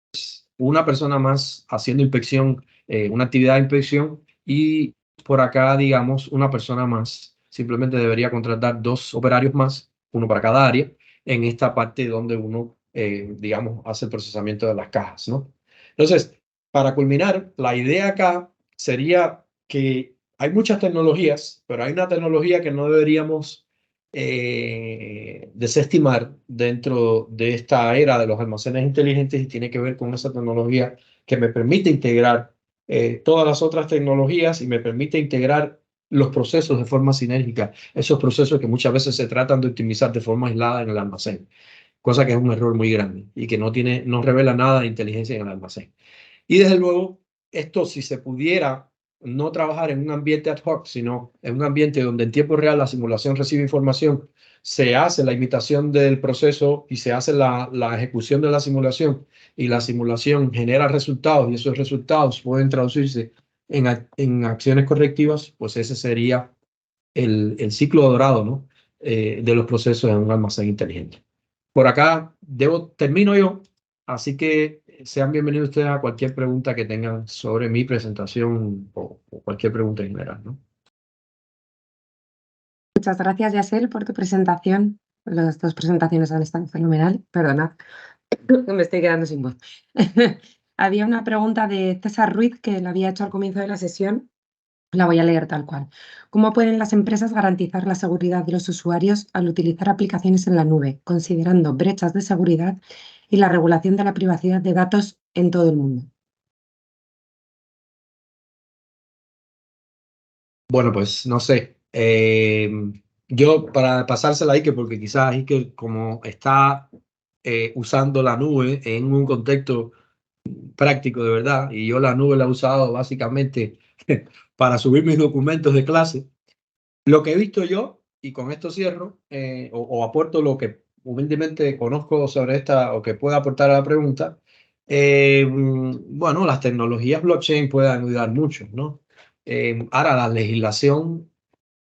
una persona más haciendo inspección, una actividad de inspección, y por acá, digamos, una persona más. Simplemente debería contratar 2 operarios más, uno para cada área, en esta parte donde uno, digamos, hace el procesamiento de las cajas, ¿no? Entonces, para culminar, la idea acá sería que hay muchas tecnologías, pero hay una tecnología que no deberíamos desestimar dentro de esta era de los almacenes inteligentes, y tiene que ver con esa tecnología que me permite integrar todas las otras tecnologías, y me permite integrar los procesos de forma sinérgica, esos procesos que muchas veces se tratan de optimizar de forma aislada en el almacén, cosa que es un error muy grande y que no revela nada de inteligencia en el almacén. Y desde luego, esto, si se pudiera no trabajar en un ambiente ad hoc, sino en un ambiente donde en tiempo real la simulación recibe información, se hace la imitación del proceso y se hace la ejecución de la simulación, y la simulación genera resultados y esos resultados pueden traducirse en acciones correctivas, pues ese sería el ciclo dorado, ¿no? De los procesos en un almacén inteligente. Por acá termino yo, así que sean bienvenidos ustedes a cualquier pregunta que tengan sobre mi presentación o cualquier pregunta en general, ¿no? Muchas gracias, Yasser, por tu presentación. Las dos presentaciones han estado fenomenal. Perdonad, me estoy quedando sin voz. Había una pregunta de César Ruiz que la había hecho al comienzo de la sesión. La voy a leer tal cual. ¿Cómo pueden las empresas garantizar la seguridad de los usuarios al utilizar aplicaciones en la nube, considerando brechas de seguridad y la regulación de la privacidad de datos en todo el mundo? Bueno, pues no sé. Yo para pasársela a Iker, porque quizás Iker, como está usando la nube en un contexto práctico de verdad, y yo la nube la he usado básicamente para subir mis documentos de clase, lo que he visto yo, y con esto cierro, o aporto lo que humildemente conozco sobre esta, o que pueda aportar a la pregunta. Bueno, las tecnologías blockchain pueden ayudar mucho, ¿no? Ahora, la legislación,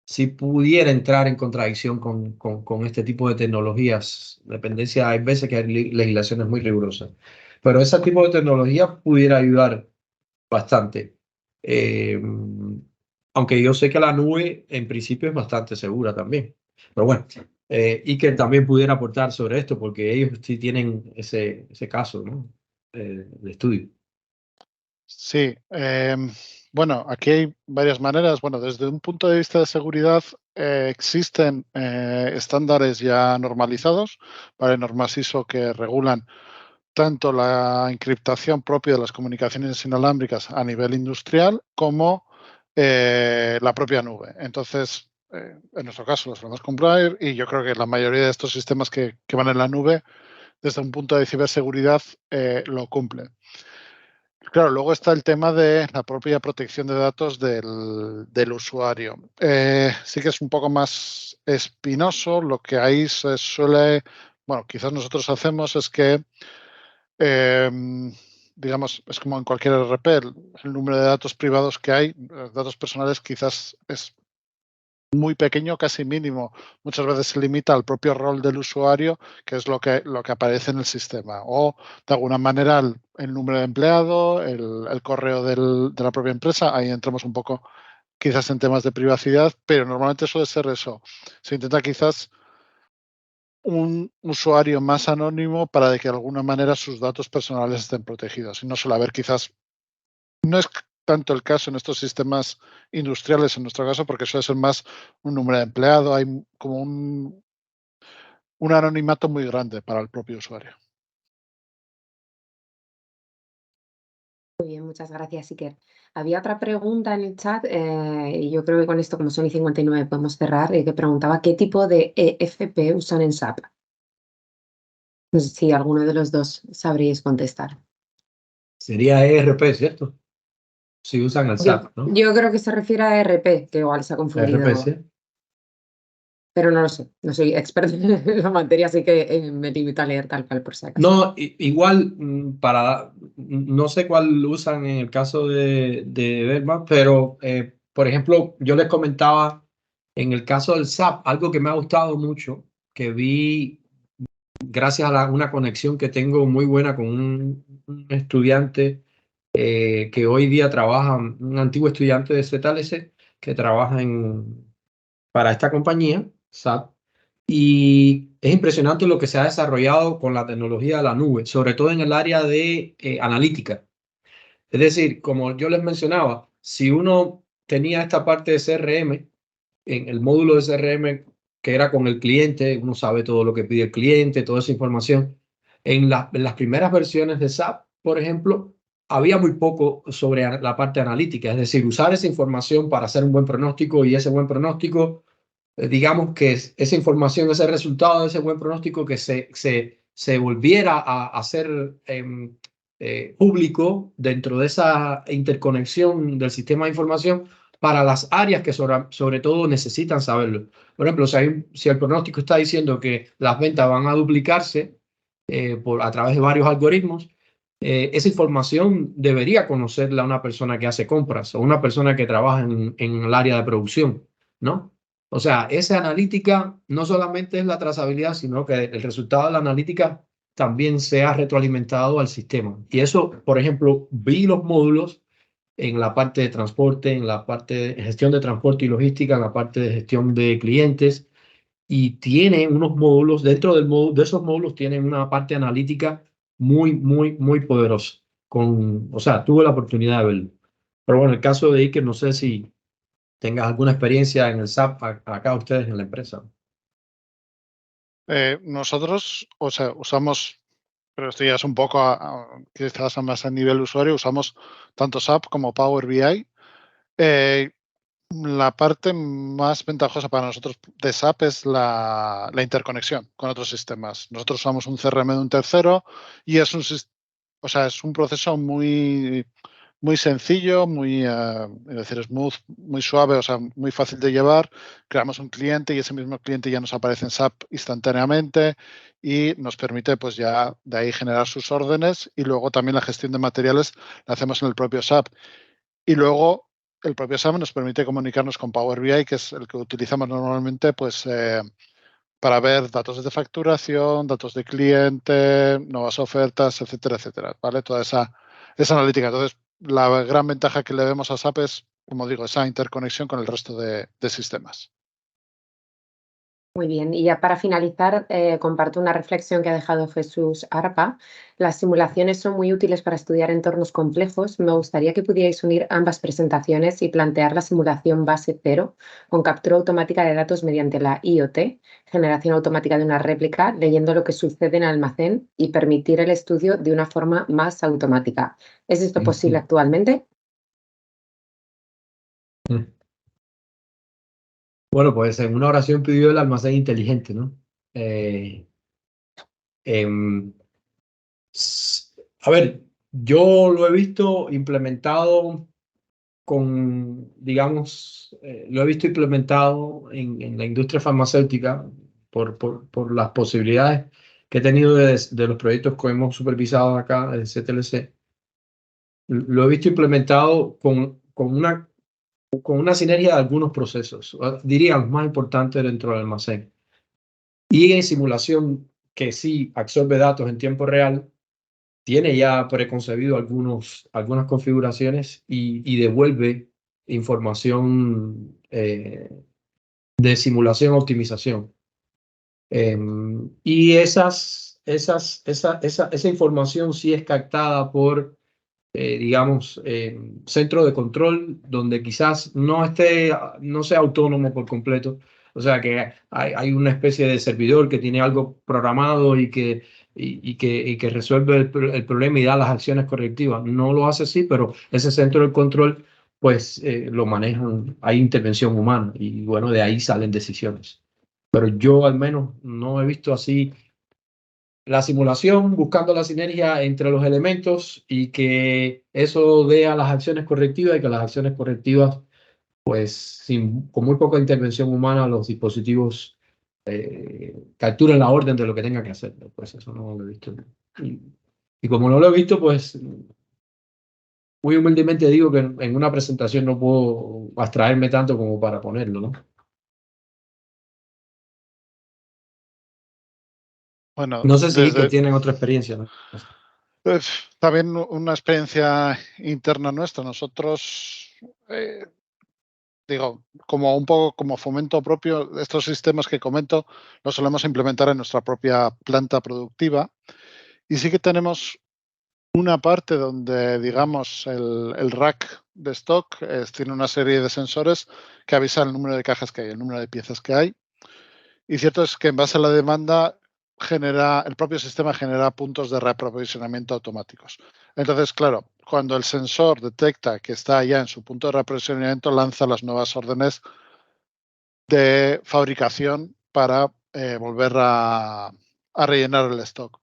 si pudiera entrar en contradicción con este tipo de tecnologías, dependencia, hay veces que hay legislaciones muy rigurosas, pero ese tipo de tecnología pudiera ayudar bastante. Aunque yo sé que la nube en principio es bastante segura también. Pero bueno, y que también pudiera aportar sobre esto, porque ellos sí tienen ese caso, ¿no? De estudio. Sí, bueno, aquí hay varias maneras. Bueno, desde un punto de vista de seguridad existen estándares ya normalizados, ¿vale? Normas ISO que regulan tanto la encriptación propia de las comunicaciones inalámbricas a nivel industrial como la propia nube. Entonces, en nuestro caso lo solemos comprar y yo creo que la mayoría de estos sistemas que van en la nube, desde un punto de ciberseguridad, lo cumplen. Claro, luego está el tema de la propia protección de datos del usuario. Sí que es un poco más espinoso. Lo que ahí se suele, bueno, quizás nosotros hacemos es que, digamos, es como en cualquier RP, el número de datos privados que hay, datos personales quizás es muy pequeño, casi mínimo. Muchas veces se limita al propio rol del usuario, que es lo que aparece en el sistema. O, de alguna manera, el número de empleado, el correo de la propia empresa. Ahí entramos un poco quizás en temas de privacidad, pero normalmente suele ser eso. Se intenta quizás un usuario más anónimo para que de alguna manera sus datos personales estén protegidos. Y no suele haber quizás, no es tanto el caso en estos sistemas industriales, en nuestro caso, porque suele ser más un número de empleado, hay como un anonimato muy grande para el propio usuario. Muy bien, muchas gracias, Iker. Había otra pregunta en el chat, y yo creo que con esto, como son y 59, podemos cerrar, que preguntaba qué tipo de EFP usan en SAP. No sé si alguno de los dos sabríais contestar. Sería ERP, ¿cierto? Si usan el SAP, ¿no? Yo creo que se refiere a ERP, que igual se ha confundido. ERP, ¿sí? Pero no lo sé, no soy experta en la materia, así que me limito a leer tal cual por si acaso. No, igual no sé cuál usan en el caso de Verma, pero por ejemplo, yo les comentaba en el caso del SAP, algo que me ha gustado mucho, que vi gracias a una conexión que tengo muy buena con un estudiante que hoy día trabaja, un antiguo estudiante de ZLC, que trabaja para esta compañía, SAP. Y es impresionante lo que se ha desarrollado con la tecnología de la nube, sobre todo en el área de analítica. Es decir, como yo les mencionaba, si uno tenía esta parte de CRM, en el módulo de CRM que era con el cliente, uno sabe todo lo que pide el cliente, toda esa información. En las primeras versiones de SAP, por ejemplo, había muy poco sobre la parte analítica, es decir, usar esa información para hacer un buen pronóstico, y ese buen pronóstico, digamos que esa información, ese resultado de ese buen pronóstico que se volviera a hacer público dentro de esa interconexión del sistema de información para las áreas que sobre todo necesitan saberlo. Por ejemplo, si el pronóstico está diciendo que las ventas van a duplicarse a través de varios algoritmos, esa información debería conocerla una persona que hace compras o una persona que trabaja en el área de producción, ¿no? O sea, esa analítica no solamente es la trazabilidad, sino que el resultado de la analítica también se ha retroalimentado al sistema. Y eso, por ejemplo, vi los módulos en la parte de transporte, en la parte de gestión de transporte y logística, en la parte de gestión de clientes, y tiene unos módulos, dentro de esos módulos tienen una parte analítica muy, muy, muy poderosa. O sea, tuve la oportunidad de verlo. Pero bueno, el caso de Iker, no sé si tengas alguna experiencia en el SAP acá ustedes en la empresa. Nosotros, o sea, usamos, pero esto ya es un poco quizás más a nivel usuario, usamos tanto SAP como Power BI. La parte más ventajosa para nosotros de SAP es la interconexión con otros sistemas. Nosotros usamos un CRM de un tercero y es un proceso muy sencillo, es decir, smooth, muy suave, o sea, muy fácil de llevar. Creamos un cliente y ese mismo cliente ya nos aparece en SAP instantáneamente y nos permite pues ya de ahí generar sus órdenes, y luego también la gestión de materiales la hacemos en el propio SAP. Y luego el propio SAP nos permite comunicarnos con Power BI, que es el que utilizamos normalmente pues para ver datos de facturación, datos de cliente, nuevas ofertas, etcétera, etcétera, ¿vale? Toda esa analítica. Entonces, la gran ventaja que le vemos a SAP es, como digo, esa interconexión con el resto de sistemas. Muy bien, y ya para finalizar, comparto una reflexión que ha dejado Jesús Arpa. Las simulaciones son muy útiles para estudiar entornos complejos. Me gustaría que pudierais unir ambas presentaciones y plantear la simulación base 0 con captura automática de datos mediante la IoT, generación automática de una réplica, leyendo lo que sucede en el almacén y permitir el estudio de una forma más automática. ¿Es esto posible actualmente? Bueno, pues en una oración pidió el almacén inteligente, ¿no? A ver, yo lo he visto implementado digamos, lo he visto implementado en la industria farmacéutica por las posibilidades que he tenido de los proyectos que hemos supervisado acá en CTLC. Lo he visto implementado con una sinergia de algunos procesos, diría los más importantes dentro del almacén. Y en simulación que sí absorbe datos en tiempo real, tiene ya preconcebido algunas configuraciones y devuelve información de simulación optimización. Y esa información sí es captada por digamos, centro de control donde quizás no sea autónomo por completo. O sea que hay una especie de servidor que tiene algo programado y que resuelve el problema y da las acciones correctivas. No lo hace así, pero ese centro de control pues lo manejan, hay intervención humana y bueno, de ahí salen decisiones. Pero yo al menos no he visto así la simulación, buscando la sinergia entre los elementos y que eso dé a las acciones correctivas y que las acciones correctivas, pues con muy poca intervención humana, los dispositivos capturen la orden de lo que tenga que hacer. Pues eso no lo he visto. Y como no lo he visto, pues muy humildemente digo que en una presentación no puedo abstraerme tanto como para ponerlo, ¿no? Bueno, No sé si que tienen otra experiencia, ¿no? También una experiencia interna nuestra. Nosotros, digo, como un poco como fomento propio, estos sistemas que comento los solemos implementar en nuestra propia planta productiva. Y sí que tenemos una parte donde, digamos, el rack de stock tiene una serie de sensores que avisan el número de cajas que hay, el número de piezas que hay. Y cierto es que en base a la demanda el propio sistema genera puntos de reaprovisionamiento automáticos. Entonces, claro, cuando el sensor detecta que está ya en su punto de reaprovisionamiento, lanza las nuevas órdenes de fabricación para volver a rellenar el stock.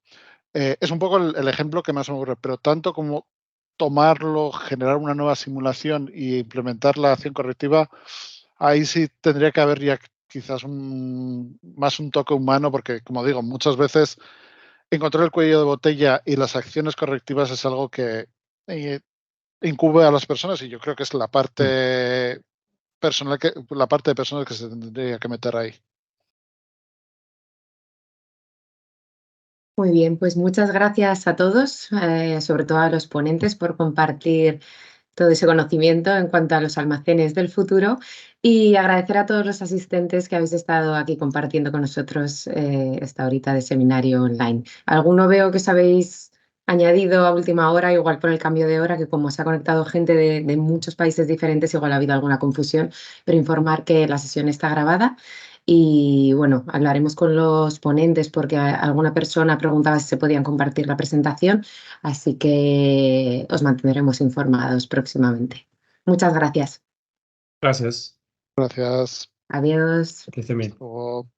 Es un poco el ejemplo que más me ocurre, pero tanto como tomarlo, generar una nueva simulación e implementar la acción correctiva, ahí sí tendría que haber ya quizás más un toque humano, porque, como digo, muchas veces encontrar el cuello de botella y las acciones correctivas es algo que incumbe a las personas, y yo creo que es la parte personal que se tendría que meter ahí. Muy bien, pues muchas gracias a todos, sobre todo a los ponentes, por compartir todo ese conocimiento en cuanto a los almacenes del futuro, y agradecer a todos los asistentes que habéis estado aquí compartiendo con nosotros esta horita de seminario online. Alguno veo que os habéis añadido a última hora, igual por el cambio de hora, que como se ha conectado gente de muchos países diferentes, igual ha habido alguna confusión, pero informar que la sesión está grabada. Y bueno, hablaremos con los ponentes porque alguna persona preguntaba si se podían compartir la presentación, así que os mantendremos informados próximamente. Muchas gracias. Gracias. Gracias. Adiós. Que estén bien. Hasta luego.